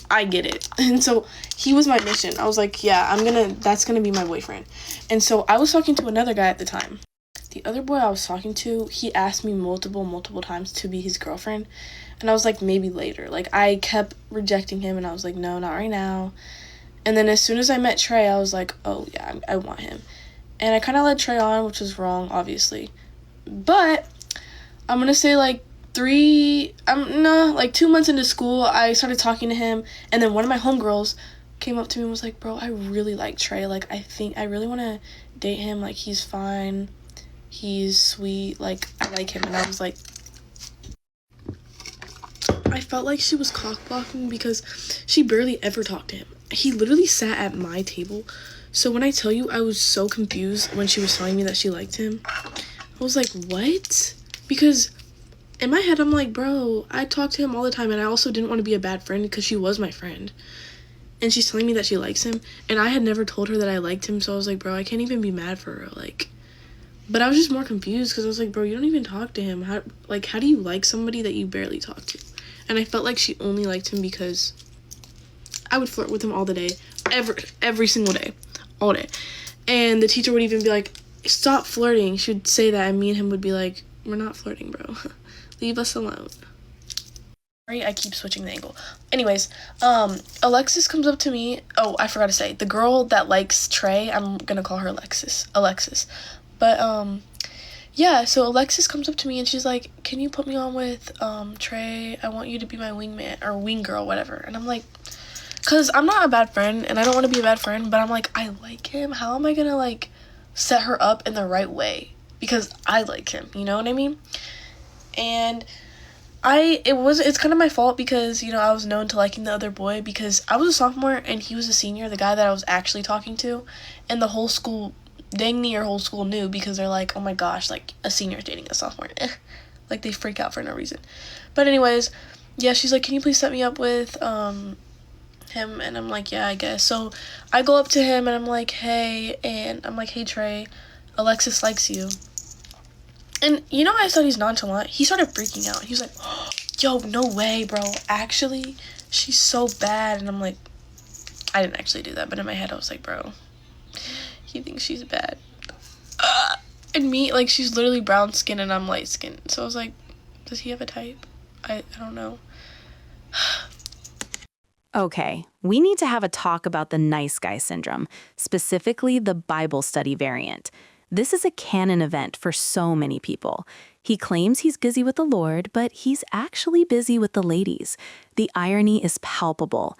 I get it. And so he was my mission. I was like, yeah, that's gonna be my boyfriend. And so I was talking to another guy at the time. The other boy I was talking to, he asked me multiple times to be his girlfriend. And I was like, maybe later. Like, I kept rejecting him, and I was like, no, not right now. And then as soon as I met Trey, I was like, oh, yeah, I want him. And I kind of led Trey on, which was wrong, obviously. But I'm going to say, like, 2 months into school, I started talking to him. And then one of my homegirls came up to me and was like, bro, I really like Trey. Like, I really want to date him. Like, he's fine. He's sweet. Like, I like him. And I was like, I felt like she was cock-blocking because she barely ever talked to him. He literally sat at my table. So when I tell you I was so confused when she was telling me that she liked him, I was like, what? Because in my head, I'm like, bro, I talk to him all the time, and I also didn't want to be a bad friend because she was my friend. And she's telling me that she likes him, and I had never told her that I liked him, so I was like, bro, I can't even be mad for her, like. But I was just more confused because I was like, bro, you don't even talk to him. How do you like somebody that you barely talk to? And I felt like she only liked him because I would flirt with him all the day, every single day, all day. And the teacher would even be like, stop flirting. She would say that, and me and him would be like, we're not flirting, bro. Leave us alone. Sorry, I keep switching the angle. Anyways, Alexis comes up to me. Oh, I forgot to say, the girl that likes Trey, I'm gonna call her Alexis. But, yeah, so Alexis comes up to me and she's like, can you put me on with, Trey? I want you to be my wingman, or wing girl, whatever. And I'm like, because I'm not a bad friend, and I don't want to be a bad friend, but I'm like, I like him. How am I gonna, like, set her up in the right way? Because I like him, you know what I mean? And it's kind of my fault because, you know, I was known to liking the other boy because I was a sophomore and he was a senior, the guy that I was actually talking to, and the whole school, dang near whole school knew because they're like, oh my gosh, like, a senior dating a sophomore. Like, they freak out for no reason. But anyways, yeah, she's like, can you please set me up with, him? And I'm like, yeah, I guess. So I go up to him and I'm like, hey, Trey, Alexis likes you. And, you know, I thought he's nonchalant. He started freaking out. He was like, oh, yo, no way, bro. Actually, she's so bad. And I'm like, I didn't actually do that. But in my head, I was like, bro, he thinks she's bad. And me, like, she's literally brown skin and I'm light skin. So I was like, does he have a type? I don't know. Okay, we need to have a talk about the nice guy syndrome, specifically the Bible study variant. This is a canon event for so many people. He claims he's busy with the Lord, but he's actually busy with the ladies. The irony is palpable.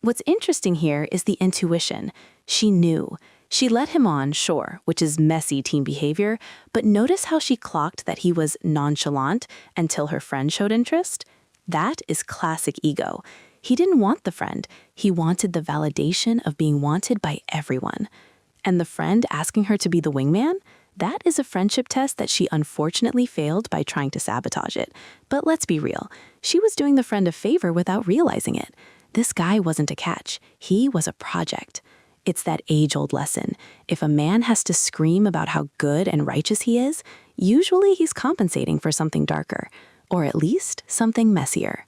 What's interesting here is the intuition. She knew. She led him on, sure, which is messy teen behavior, but notice how she clocked that he was nonchalant until her friend showed interest? That is classic ego. He didn't want the friend. He wanted the validation of being wanted by everyone. And the friend asking her to be the wingman? That is a friendship test that she unfortunately failed by trying to sabotage it. But let's be real. She was doing the friend a favor without realizing it. This guy wasn't a catch. He was a project. It's that age-old lesson. If a man has to scream about how good and righteous he is, usually he's compensating for something darker, or at least something messier.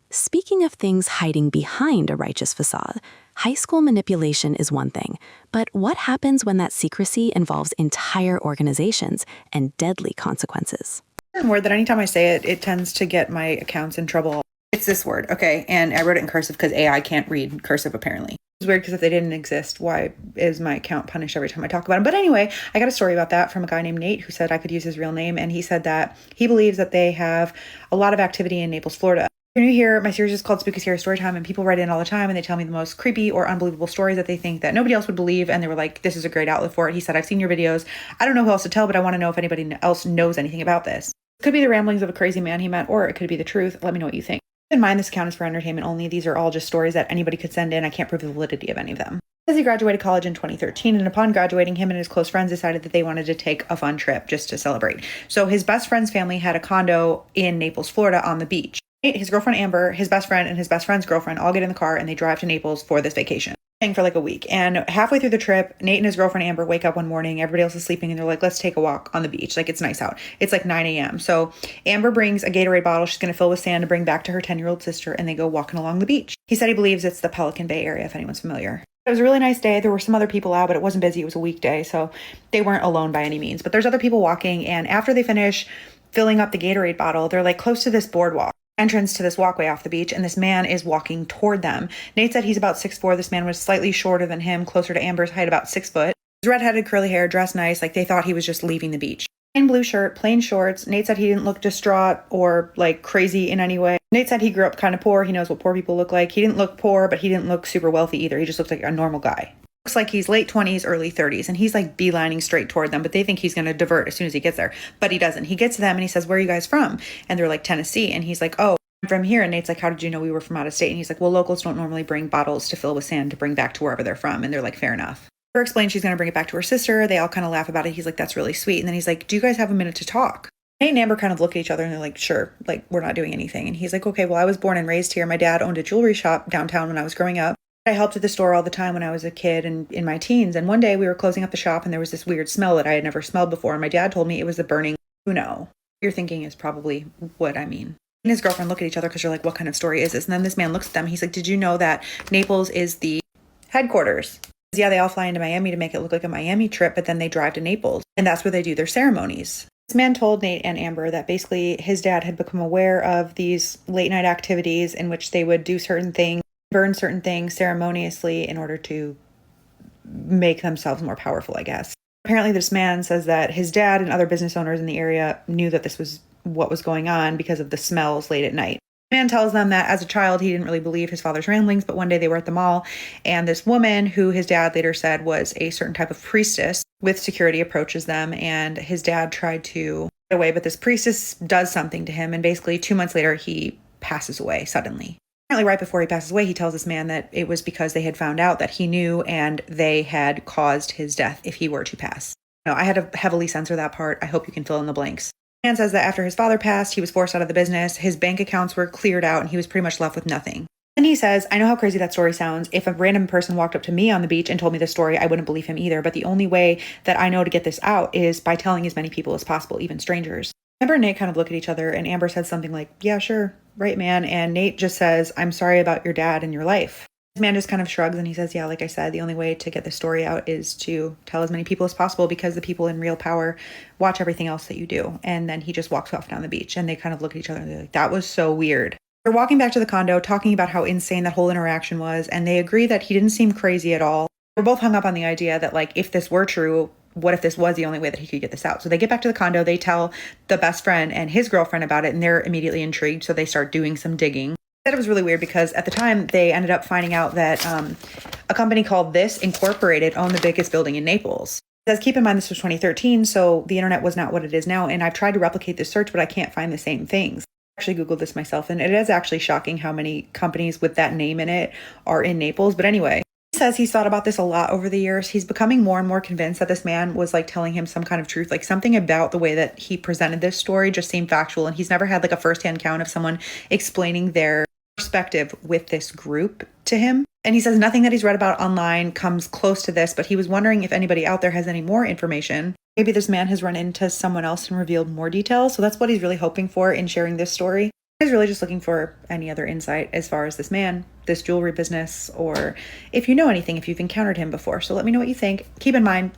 Speaking of things hiding behind a righteous facade, High school manipulation is one thing, but what happens when that secrecy involves entire organizations and deadly consequences? A word that anytime I say it, it tends to get my accounts in trouble. It's this word, okay? And I wrote it in cursive because AI can't read cursive apparently. It's weird because if they didn't exist, why is my account punished every time I talk about them? But anyway, I got a story about that from a guy named Nate who said I could use his real name. And he said that he believes that they have a lot of activity in Naples, Florida. If you're new here, my series is called Spooky Scary Storytime, and people write in all the time and they tell me the most creepy or unbelievable stories that they think that nobody else would believe. And they were like, this is a great outlet for it. He said, I've seen your videos. I don't know who else to tell, but I want to know if anybody else knows anything about this. It could be the ramblings of a crazy man he met, or it could be the truth. Let me know what you think. Keep in mind, this account is for entertainment only. These are all just stories that anybody could send in. I can't prove the validity of any of them. He says he graduated college in 2013, and upon graduating, him and his close friends decided that they wanted to take a fun trip just to celebrate. So his best friend's family had a condo in Naples, Florida on the beach. His girlfriend Amber, his best friend, and his best friend's girlfriend all get in the car and they drive to Naples for this vacation. For like a week. And halfway through the trip, Nate and his girlfriend Amber wake up one morning. Everybody else is sleeping and they're like, let's take a walk on the beach. Like, it's nice out. It's like 9 a.m. So Amber brings a Gatorade bottle she's going to fill with sand to bring back to her 10-year-old sister, and they go walking along the beach. He said he believes it's the Pelican Bay area, if anyone's familiar. It was a really nice day. There were some other people out, but it wasn't busy. It was a weekday, so they weren't alone by any means. But there's other people walking, and after they finish filling up the Gatorade bottle, they're like close to this boardwalk. Entrance to this walkway off the beach, and this man is walking toward them. Nate said he's about 6'4". This man was slightly shorter than him, closer to Amber's height, about 6 foot. He's redheaded, curly hair, dressed nice, like they thought he was just leaving the beach. Plain blue shirt, plain shorts. Nate said he didn't look distraught or like crazy in any way. Nate said he grew up kind of poor. He knows what poor people look like. He didn't look poor, but he didn't look super wealthy either. He just looked like a normal guy. Looks like he's late 20s, early 30s, and he's like beelining straight toward them, but they think he's going to divert as soon as he gets there. But he doesn't. He gets to them and he says, where are you guys from? And they're like, Tennessee. And he's like, oh, I'm from here. And Nate's like, how did you know we were from out of state? And he's like, well, locals don't normally bring bottles to fill with sand to bring back to wherever they're from. And they're like, fair enough. Her explains she's going to bring it back to her sister. They all kind of laugh about it. He's like, that's really sweet. And then he's like, do you guys have a minute to talk? Nate and Amber kind of look at each other and they're like, sure, like we're not doing anything. And he's like, okay, well, I was born and raised here. My dad owned a jewelry shop downtown when I was growing up. I helped at the store all the time when I was a kid and in my teens. And one day we were closing up the shop and there was this weird smell that I had never smelled before. And my dad told me it was the burning Uno. You're thinking is probably what I mean. And his girlfriend look at each other because they're like, what kind of story is this? And then this man looks at them. He's like, did you know that Naples is the headquarters? Yeah, they all fly into Miami to make it look like a Miami trip, but then they drive to Naples. And that's where they do their ceremonies. This man told Nate and Amber that basically his dad had become aware of these late night activities in which they would do certain things, burn certain things ceremoniously in order to make themselves more powerful, I guess. Apparently, this man says that his dad and other business owners in the area knew that this was what was going on because of the smells late at night. The man tells them that as a child, he didn't really believe his father's ramblings, but one day they were at the mall, and this woman, who his dad later said was a certain type of priestess with security, approaches them, and his dad tried to get away, but this priestess does something to him, and basically 2 months later, he passes away suddenly. Apparently, right before he passes away, he tells this man that it was because they had found out that he knew and they had caused his death if he were to pass. No, I had to heavily censor that part. I hope you can fill in the blanks. The man says that after his father passed, he was forced out of the business, his bank accounts were cleared out, and he was pretty much left with nothing. Then he says, I know how crazy that story sounds. If a random person walked up to me on the beach and told me this story, I wouldn't believe him either. But the only way that I know to get this out is by telling as many people as possible, even strangers. Amber and Nate kind of look at each other, and Amber said something like, yeah, sure, right, man. And Nate just says, I'm sorry about your dad and your life. This man just kind of shrugs and he says, yeah, like I said, the only way to get the story out is to tell as many people as possible because the people in real power watch everything else that you do. And then he just walks off down the beach, and they kind of look at each other and they're like, that was so weird. They're walking back to the condo, talking about how insane that whole interaction was, and they agree that he didn't seem crazy at all. We're both hung up on the idea that, like, if this were true, what if this was the only way that he could get this out? So they get back to the condo, they tell the best friend and his girlfriend about it, and they're immediately intrigued, so they start doing some digging. I said it was really weird because at the time they ended up finding out that a company called This Incorporated owned the biggest building in Naples. It says, keep in mind this was 2013, so the internet was not what it is now, and I've tried to replicate this search, but I can't find the same things. I actually Googled this myself, and it is actually shocking how many companies with that name in it are in Naples. But anyway, he says he's thought about this a lot over the years. He's becoming more and more convinced that this man was like telling him some kind of truth, like something about the way that he presented this story just seemed factual, and he's never had like a firsthand account of someone explaining their perspective with this group to him. And he says nothing that he's read about online comes close to this, but he was wondering if anybody out there has any more information. Maybe this man has run into someone else and revealed more details. So that's what he's really hoping for in sharing this story. I was really just looking for any other insight as far as this man, this jewelry business, or if you know anything, if you've encountered him before. So let me know what you think. Keep in mind,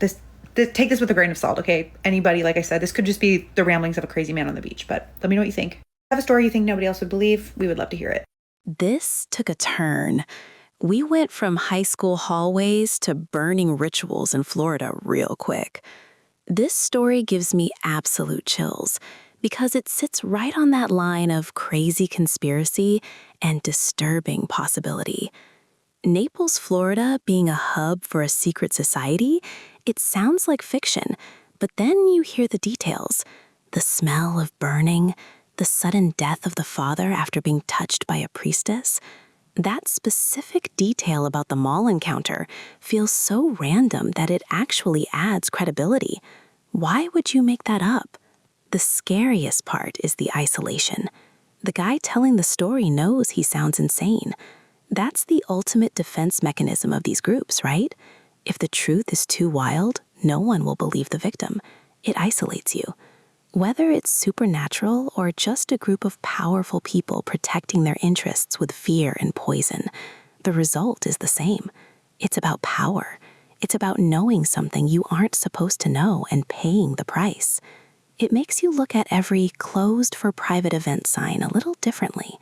take this with a grain of salt, okay? Anybody, like I said, this could just be the ramblings of a crazy man on the beach, but let me know what you think. If you have a story you think nobody else would believe, we would love to hear it. This took a turn. We went from high school hallways to burning rituals in Florida real quick. This story gives me absolute chills because it sits right on that line of crazy conspiracy and disturbing possibility. Naples, Florida being a hub for a secret society, it sounds like fiction, but then you hear the details. The smell of burning, the sudden death of the father after being touched by a priestess. That specific detail about the mall encounter feels so random that it actually adds credibility. Why would you make that up? The scariest part is the isolation. The guy telling the story knows he sounds insane. That's the ultimate defense mechanism of these groups, right? If the truth is too wild, no one will believe the victim. It isolates you. Whether it's supernatural or just a group of powerful people protecting their interests with fear and poison, the result is the same. It's about power. It's about knowing something you aren't supposed to know and paying the price. It makes you look at every closed for private event sign a little differently.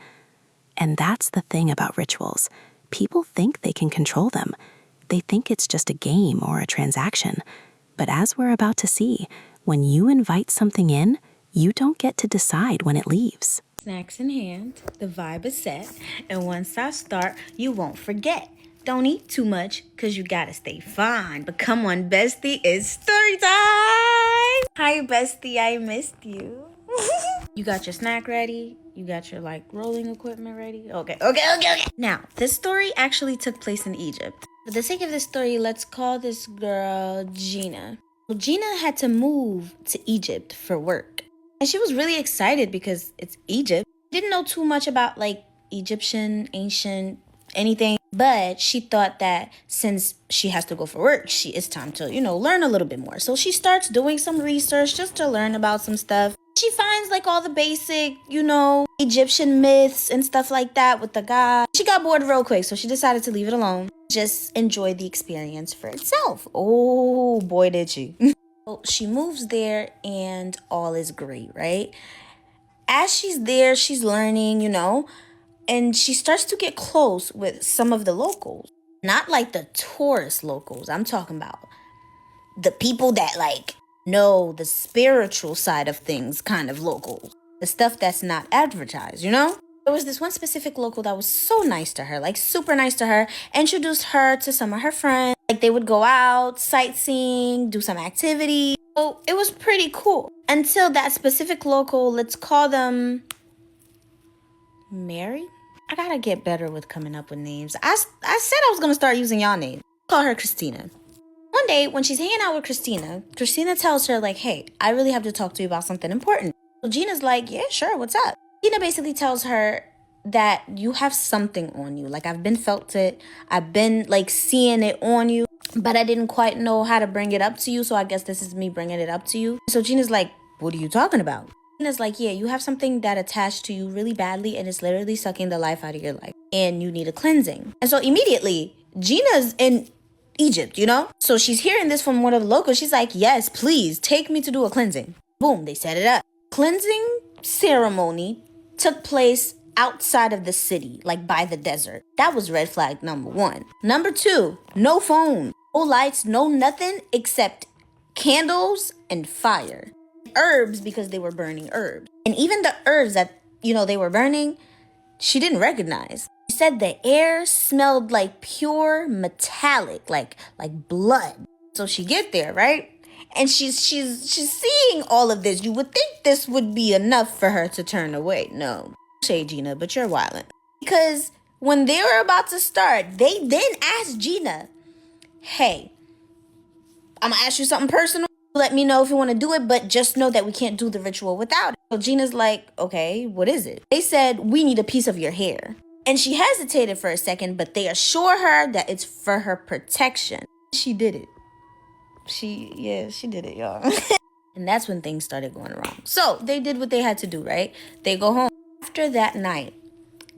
And that's the thing about rituals. People think they can control them. They think it's just a game or a transaction. But as we're about to see, when you invite something in, you don't get to decide when it leaves. Snacks in hand, the vibe is set, and once I start, you won't forget. Don't eat too much, cause you gotta stay fine. But come on, bestie, it's story time! Hi, bestie, I missed you. You got your snack ready? You got your, rolling equipment ready? Okay. Now, this story actually took place in Egypt. For the sake of this story, let's call this girl Gina. Well, Gina had to move to Egypt for work. And she was really excited because it's Egypt. Didn't know too much about, Egyptian, ancient, anything. But she thought that since she has to go for work, it's time to, learn a little bit more. So she starts doing some research just to learn about some stuff. She finds all the basic, Egyptian myths and stuff like that with the god. She got bored real quick, so she decided to leave it alone. Just enjoy the experience for itself. Oh boy, did she. Well, she moves there and all is great, right? As she's there, she's learning, and she starts to get close with some of the locals. Not like the tourist locals. I'm talking about the people that know the spiritual side of things kind of locals. The stuff that's not advertised, There was this one specific local that was so nice to her, super nice to her, introduced her to some of her friends. They would go out, sightseeing, do some activity. So it was pretty cool. Until that specific local, let's call them Mary? I gotta get better with coming up with names. I said I was gonna start using y'all names. Call her Christina. One day, when she's hanging out with Christina tells her, hey, I really have to talk to you about something important. So Gina's like, yeah, sure, what's up? Gina basically tells her that you have something on you. I've been felt it. I've been, seeing it on you, but I didn't quite know how to bring it up to you, so I guess this is me bringing it up to you. So Gina's like, what are you talking about? Gina's like, yeah, you have something that attached to you really badly, and it's literally sucking the life out of your life, and you need a cleansing. And so immediately, Gina's in Egypt, So she's hearing this from one of the locals. She's like, yes, please take me to do a cleansing. Boom, they set it up. Cleansing ceremony took place outside of the city, by the desert. That was red flag number 1. Number 2, no phone, no lights, no nothing except candles and fire. Herbs, because they were burning herbs. And even the herbs that, they were burning, she didn't recognize. She said the air smelled like pure metallic, like blood. So she get there, right? And she's seeing all of this. You would think this would be enough for her to turn away. No. Say, Gina, but you're wildin'. Because when they were about to start, they then asked Gina, hey, I'm gonna ask you something personal. Let me know if you want to do it, but just know that we can't do the ritual without it. So Gina's like, okay, what is it? They said, we need a piece of your hair. And she hesitated for a second, but they assure her that it's for her protection. She did it. She did it, y'all. And that's when things started going wrong. So they did what they had to do, right? They go home. After that night,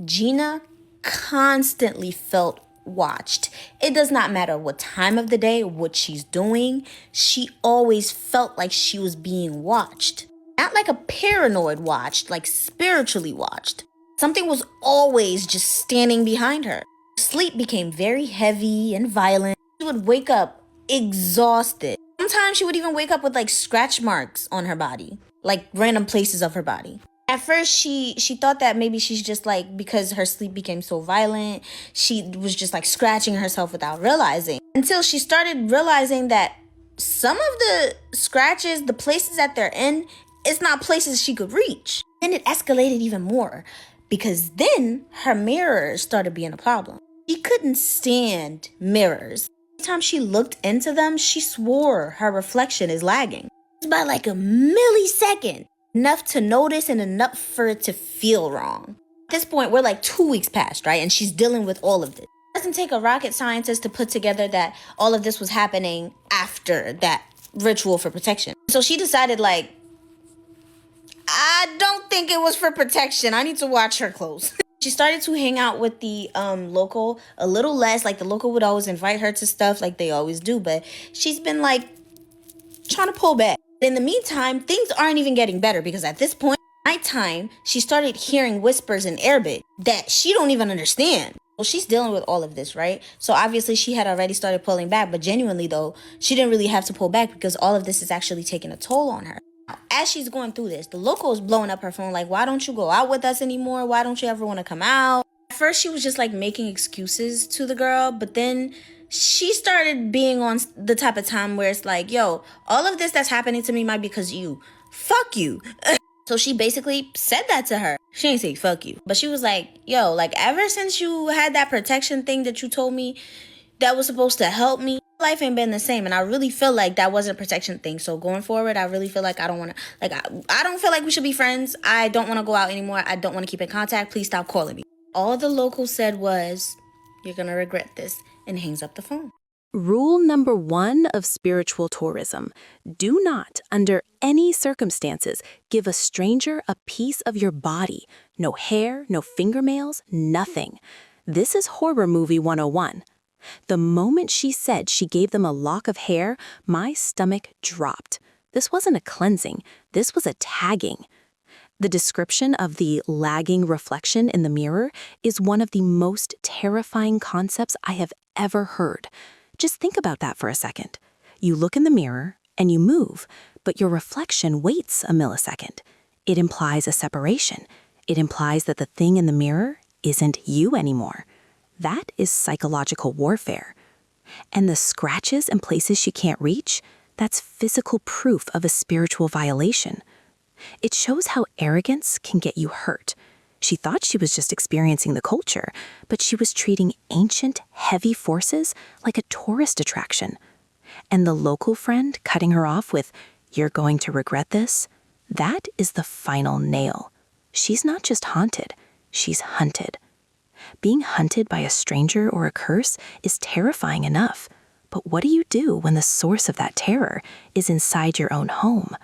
Gina constantly felt watched. It does not matter what time of the day, what she's doing. She always felt like she was being watched. Not like a paranoid watched, like spiritually watched. Something was always just standing behind her. Sleep became very heavy and violent. She would wake up exhausted. Sometimes she would even wake up with like scratch marks on her body, like random places of her body. At first, she thought that maybe she's just like, because her sleep became so violent, she was just like scratching herself without realizing. Until she started realizing that some of the scratches, the places that they're in, it's not places she could reach. Then it escalated even more, because then her mirrors started being a problem. She couldn't stand mirrors. Every time she looked into them, she swore her reflection is lagging. It's by like a millisecond. Enough to notice and enough for it to feel wrong. At this point, we're like 2 weeks past, right? And she's dealing with all of this. It doesn't take a rocket scientist to put together that all of this was happening after that ritual for protection. So she decided, like, I don't think it was for protection. I need to watch her clothes. She started to hang out with the local a little less. Like, the local would always invite her to stuff like they always do. But she's been, like, trying to pull back. In the meantime, things aren't even getting better, because at this point, nighttime, she started hearing whispers in Arabic that she don't even understand. Well, she's dealing with all of this, right? So obviously she had already started pulling back, but genuinely though, she didn't really have to pull back because all of this is actually taking a toll on her. As she's going through this, the local is blowing up her phone like, why don't you go out with us anymore? Why don't you ever want to come out? At first, she was just like making excuses to the girl, but then she started being on the type of time where it's like, yo, all of this that's happening to me might be because you. Fuck you. So she basically said that to her. She didn't say fuck you, but she was like, yo, like ever since you had that protection thing that you told me that was supposed to help me, life ain't been the same. And I really feel like that wasn't a protection thing. So going forward, I really feel like I don't want to, like, I don't feel like we should be friends. I don't want to go out anymore. I don't want to keep in contact. Please stop calling me. All the local said was, you're going to regret this, and hangs up the phone. Rule number 1 of spiritual tourism: do not, under any circumstances, give a stranger a piece of your body. No hair, no fingernails, nothing. This is horror movie 101. The moment she said she gave them a lock of hair, my stomach dropped. This wasn't a cleansing, this was a tagging. The description of the lagging reflection in the mirror is one of the most terrifying concepts I have ever heard. Just think about that for a second. You look in the mirror and you move, but your reflection waits a millisecond. It implies a separation. It implies that the thing in the mirror isn't you anymore. That is psychological warfare. And the scratches in places she can't reach, that's physical proof of a spiritual violation. It shows how arrogance can get you hurt. She thought she was just experiencing the culture, but she was treating ancient, heavy forces like a tourist attraction. And the local friend cutting her off with, "You're going to regret this," that is the final nail. She's not just haunted, she's hunted. Being hunted by a stranger or a curse is terrifying enough, but what do you do when the source of that terror is inside your own home?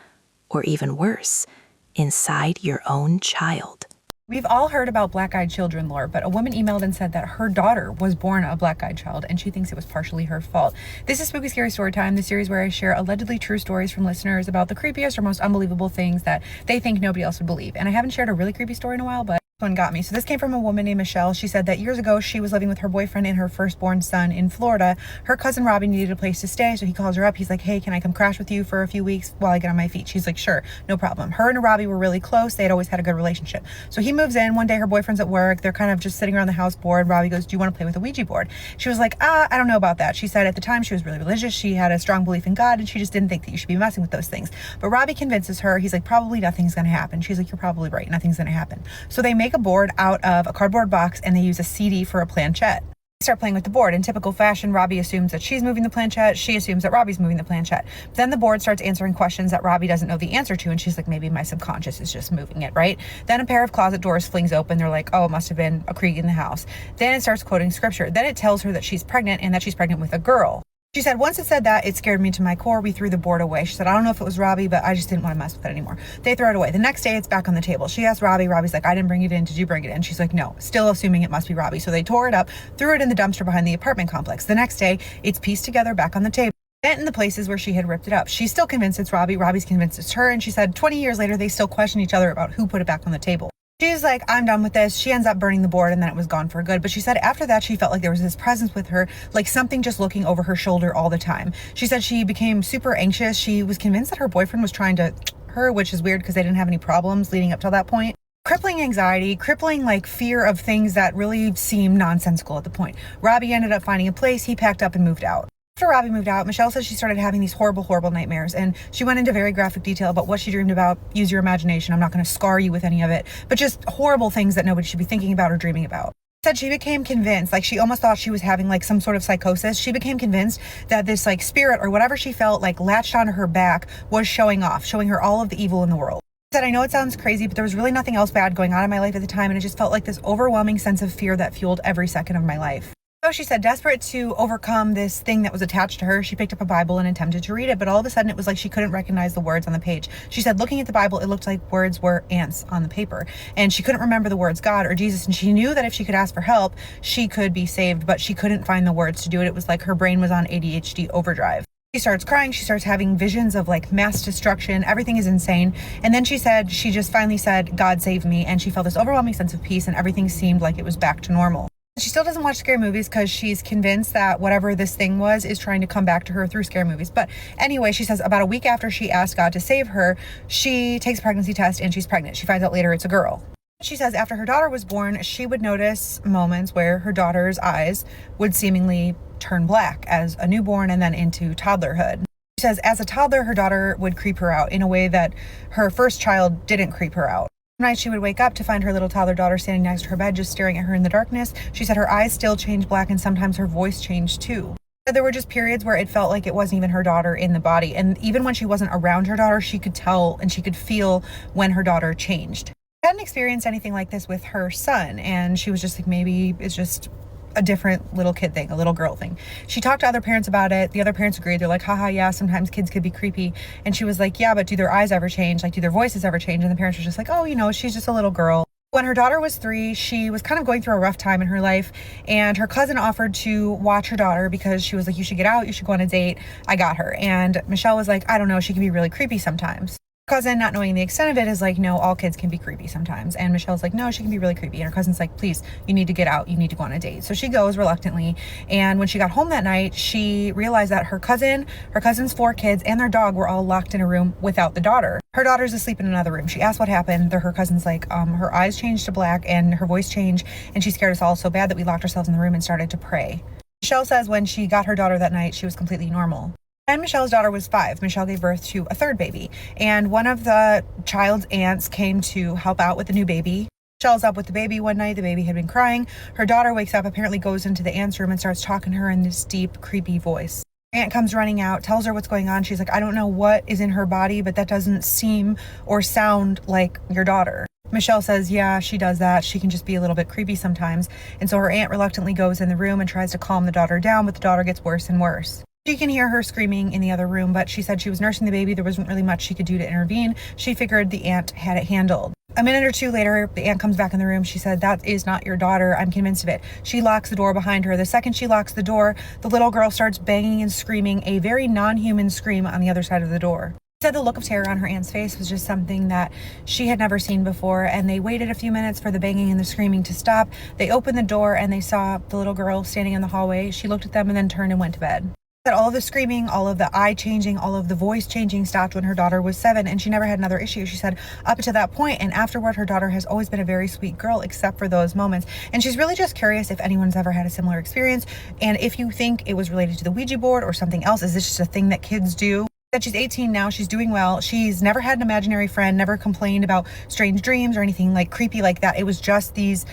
Or even worse, inside your own child. We've all heard about black-eyed children lore, but a woman emailed and said that her daughter was born a black-eyed child and she thinks it was partially her fault. This is Spooky Scary Storytime, the series where I share allegedly true stories from listeners about the creepiest or most unbelievable things that they think nobody else would believe. And I haven't shared a really creepy story in a while, but one got me. So this came from a woman named Michelle. She said that years ago she was living with her boyfriend and her firstborn son in Florida. Her cousin Robbie needed a place to stay, so he calls her up. He's like, "Hey, can I come crash with you for a few weeks while I get on my feet?" She's like, "Sure, no problem." Her and Robbie were really close. They had always had a good relationship. So he moves in one day. Her boyfriend's at work. They're kind of just sitting around the house bored. Robbie goes, "Do you want to play with a Ouija board?" She was like, I don't know about that. She said at the time she was really religious. She had a strong belief in God and she just didn't think that you should be messing with those things. But Robbie convinces her. He's like, "Probably nothing's going to happen." She's like, "You're probably right. Nothing's going to happen." So they make a board out of a cardboard box and they use a CD for a planchette. They start playing with the board. In typical fashion, Robbie assumes that she's moving the planchette. She assumes that Robbie's moving the planchette. Then the board starts answering questions that Robbie doesn't know the answer to, and she's like, maybe my subconscious is just moving it, right? Then a pair of closet doors flings open. They're like, oh, it must have been a creak in the house. Then it starts quoting scripture. Then it tells her that she's pregnant and that she's pregnant with a girl. She said, once it said that, it scared me to my core. We threw the board away. She said, I don't know if it was Robbie, but I just didn't want to mess with it anymore. They throw it away. The next day, it's back on the table. She asked Robbie. Robbie's like, I didn't bring it in. Did you bring it in? She's like, no. Still assuming it must be Robbie. So they tore it up, threw it in the dumpster behind the apartment complex. The next day, it's pieced together back on the table. Bent in the places where she had ripped it up. She's still convinced it's Robbie. Robbie's convinced it's her. And she said 20 years later, they still question each other about who put it back on the table. She's like, I'm done with this. She ends up burning the board and then it was gone for good. But she said after that, she felt like there was this presence with her, like something just looking over her shoulder all the time. She said she became super anxious. She was convinced that her boyfriend was trying to her, which is weird because they didn't have any problems leading up till that point. Crippling anxiety, crippling like fear of things that really seem nonsensical at the point. Robbie ended up finding a place. He packed up and moved out. After Robbie moved out, Michelle says she started having these horrible, horrible nightmares, and she went into very graphic detail about what she dreamed about. Use your imagination. I'm not going to scar you with any of it, but just horrible things that nobody should be thinking about or dreaming about. Said she became convinced, like she almost thought she was having like some sort of psychosis. She became convinced that this like spirit or whatever she felt like latched onto her back was showing off, showing her all of the evil in the world. Said, I know it sounds crazy, but there was really nothing else bad going on in my life at the time, and it just felt like this overwhelming sense of fear that fueled every second of my life. So she said, desperate to overcome this thing that was attached to her, she picked up a Bible and attempted to read it, but all of a sudden it was like she couldn't recognize the words on the page. She said, looking at the Bible, it looked like words were ants on the paper, and she couldn't remember the words God or Jesus, and she knew that if she could ask for help, she could be saved, but she couldn't find the words to do it. It was like her brain was on ADHD overdrive. She starts crying. She starts having visions of like mass destruction. Everything is insane. And then she said, she just finally said, God save me. And she felt this overwhelming sense of peace and everything seemed like it was back to normal. She still doesn't watch scary movies because she's convinced that whatever this thing was is trying to come back to her through scary movies. But anyway, she says about a week after she asked God to save her, she takes a pregnancy test and she's pregnant. She finds out later it's a girl. She says after her daughter was born, she would notice moments where her daughter's eyes would seemingly turn black as a newborn and then into toddlerhood. She says as a toddler, her daughter would creep her out in a way that her first child didn't creep her out. One night she would wake up to find her little toddler daughter standing next to her bed, just staring at her in the darkness. She said her eyes still changed black and sometimes her voice changed too. There were just periods where it felt like it wasn't even her daughter in the body. And even when she wasn't around her daughter, she could tell and she could feel when her daughter changed. She hadn't experienced anything like this with her son. And she was just like, maybe it's just a different little kid thing, a little girl thing. She talked to other parents about it. The other parents agreed. They're like, haha, yeah, sometimes kids could be creepy. And she was like, yeah, but do their eyes ever change? Like, do their voices ever change? And the parents were just like, oh, you know, she's just a little girl. When her daughter was 3, she was kind of going through a rough time in her life, and her cousin offered to watch her daughter because she was like, you should get out, you should go on a date. I got her. And Michelle was like, I don't know, she can be really creepy sometimes. Cousin, not knowing the extent of it, is like, no, all kids can be creepy sometimes. And Michelle's like, no, she can be really creepy. And her cousin's like, please, you need to get out, you need to go on a date. So she goes reluctantly, and when she got home that night, she realized that her cousin's 4 kids and their dog were all locked in a room without the daughter. Her daughter's asleep in another room. She asked what happened. Her cousin's like, her eyes changed to black and her voice changed, and she scared us all so bad that we locked ourselves in the room and started to pray. Michelle says when she got her daughter that night, she was completely normal. And Michelle's daughter was 5. Michelle gave birth to a 3rd baby. And one of the child's aunts came to help out with the new baby. Michelle's up with the baby one night. The baby had been crying. Her daughter wakes up, apparently goes into the aunt's room and starts talking to her in this deep, creepy voice. Aunt comes running out, tells her what's going on. She's like, I don't know what is in her body, but that doesn't seem or sound like your daughter. Michelle says, yeah, she does that. She can just be a little bit creepy sometimes. And so her aunt reluctantly goes in the room and tries to calm the daughter down, but the daughter gets worse and worse. She can hear her screaming in the other room, but she said she was nursing the baby. There wasn't really much she could do to intervene. She figured the aunt had it handled. A minute or 2 later, the aunt comes back in the room. She said, that is not your daughter. I'm convinced of it. She locks the door behind her. The second she locks the door, the little girl starts banging and screaming a very non-human scream on the other side of the door. She said the look of terror on her aunt's face was just something that she had never seen before, and they waited a few minutes for the banging and the screaming to stop. They opened the door and they saw the little girl standing in the hallway. She looked at them and then turned and went to bed. That all of the screaming, all of the eye changing, all of the voice changing stopped when her daughter was 7, and she never had another issue. She said up to that point and afterward, her daughter has always been a very sweet girl except for those moments. And she's really just curious if anyone's ever had a similar experience, and if you think it was related to the Ouija board or something else. Is this just a thing that kids do? That she's 18 now, she's doing well. She's never had an imaginary friend, never complained about strange dreams or anything like creepy like that. It was just these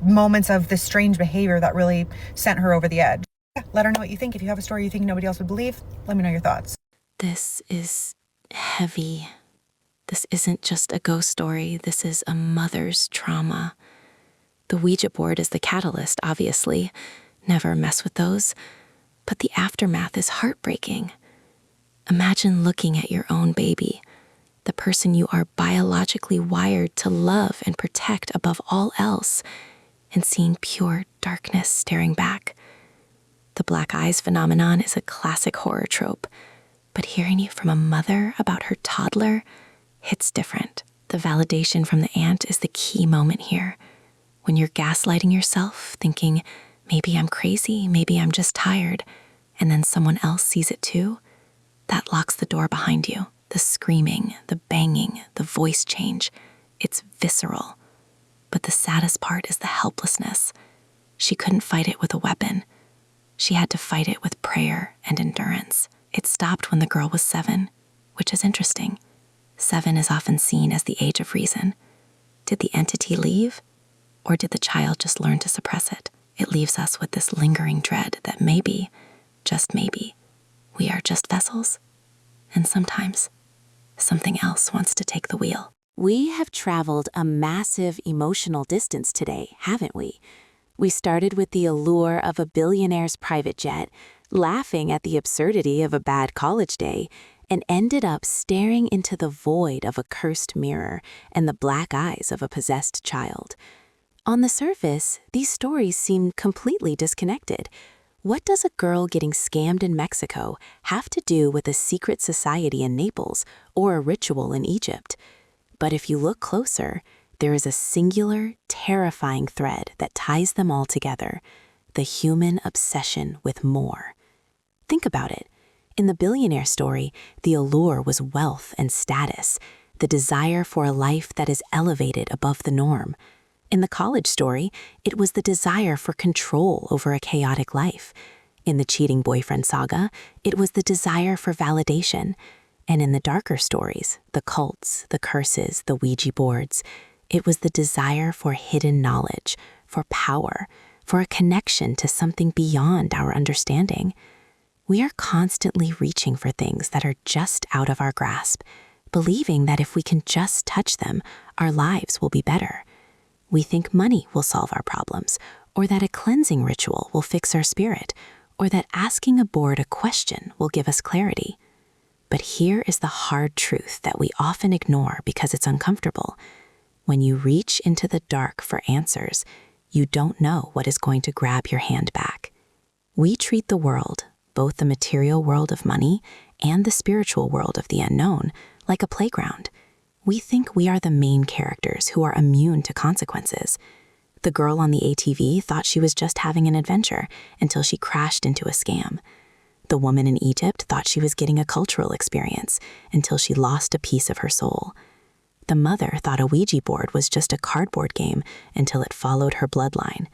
moments of this strange behavior that really sent her over the edge. Let her know what you think. If you have a story you think nobody else would believe, let me know your thoughts. This is heavy. This isn't just a ghost story. This is a mother's trauma. The Ouija board is the catalyst, obviously. Never mess with those. But the aftermath is heartbreaking. Imagine looking at your own baby, the person you are biologically wired to love and protect above all else, and seeing pure darkness staring back. The black eyes phenomenon is a classic horror trope, but hearing it from a mother about her toddler hits different. The validation from the aunt is the key moment here. When you're gaslighting yourself, thinking, maybe I'm crazy, maybe I'm just tired, and then someone else sees it too, that locks the door behind you. The screaming, the banging, the voice change, it's visceral. But the saddest part is the helplessness. She couldn't fight it with a weapon. She had to fight it with prayer and endurance. It stopped when the girl was 7, which is interesting. 7 is often seen as the age of reason. Did the entity leave? Or did the child just learn to suppress it? It leaves us with this lingering dread that maybe, just maybe, we are just vessels. And sometimes, something else wants to take the wheel. We have traveled a massive emotional distance today, haven't we? We started with the allure of a billionaire's private jet, laughing at the absurdity of a bad college day, and ended up staring into the void of a cursed mirror and the black eyes of a possessed child. On the surface, these stories seem completely disconnected. What does a girl getting scammed in Mexico have to do with a secret society in Naples or a ritual in Egypt? But if you look closer, there is a singular, terrifying thread that ties them all together: the human obsession with more. Think about it. In the billionaire story, the allure was wealth and status, the desire for a life that is elevated above the norm. In the college story, it was the desire for control over a chaotic life. In the cheating boyfriend saga, it was the desire for validation. And in the darker stories, the cults, the curses, the Ouija boards, it was the desire for hidden knowledge, for power, for a connection to something beyond our understanding. We are constantly reaching for things that are just out of our grasp, believing that if we can just touch them, our lives will be better. We think money will solve our problems, or that a cleansing ritual will fix our spirit, or that asking a board a question will give us clarity. But here is the hard truth that we often ignore because it's uncomfortable. When you reach into the dark for answers, you don't know what is going to grab your hand back. We treat the world, both the material world of money and the spiritual world of the unknown, like a playground. We think we are the main characters who are immune to consequences. The girl on the ATV thought she was just having an adventure until she crashed into a scam. The woman in Egypt thought she was getting a cultural experience until she lost a piece of her soul. The mother thought a Ouija board was just a cardboard game until it followed her bloodline.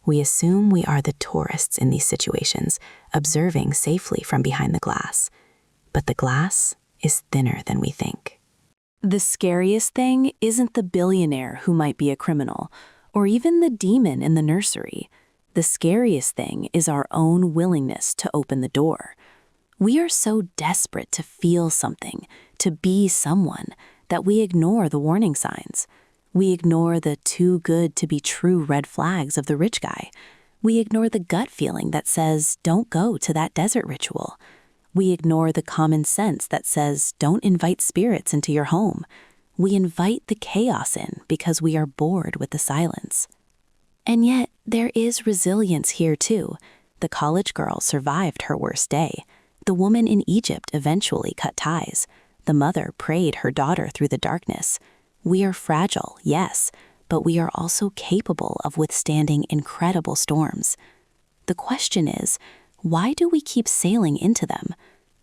We assume we are the tourists in these situations, observing safely from behind the glass. But the glass is thinner than we think. The scariest thing isn't the billionaire who might be a criminal, or even the demon in the nursery. The scariest thing is our own willingness to open the door. We are so desperate to feel something, to be someone, that we ignore the warning signs. We ignore the too good to be true red flags of the rich guy. We ignore the gut feeling that says, don't go to that desert ritual. We ignore the common sense that says, don't invite spirits into your home. We invite the chaos in because we are bored with the silence. And yet, there is resilience here too. The college girl survived her worst day. The woman in Egypt eventually cut ties. The mother prayed her daughter through the darkness. We are fragile, yes, but we are also capable of withstanding incredible storms. The question is, why do we keep sailing into them?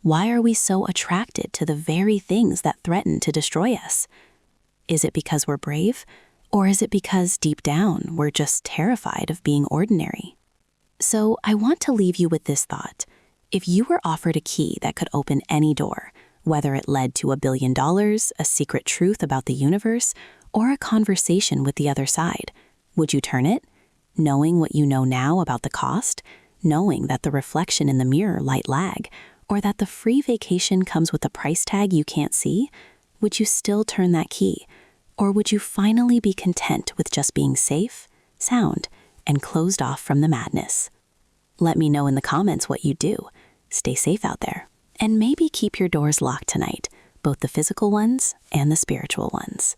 Why are we so attracted to the very things that threaten to destroy us? Is it because we're brave? Or is it because deep down we're just terrified of being ordinary? So I want to leave you with this thought. If you were offered a key that could open any door, whether it led to $1 billion, a secret truth about the universe, or a conversation with the other side, would you turn it? Knowing what you know now about the cost? Knowing that the reflection in the mirror might lag, or that the free vacation comes with a price tag you can't see? Would you still turn that key? Or would you finally be content with just being safe, sound, and closed off from the madness? Let me know in the comments what you do. Stay safe out there. And maybe keep your doors locked tonight, both the physical ones and the spiritual ones.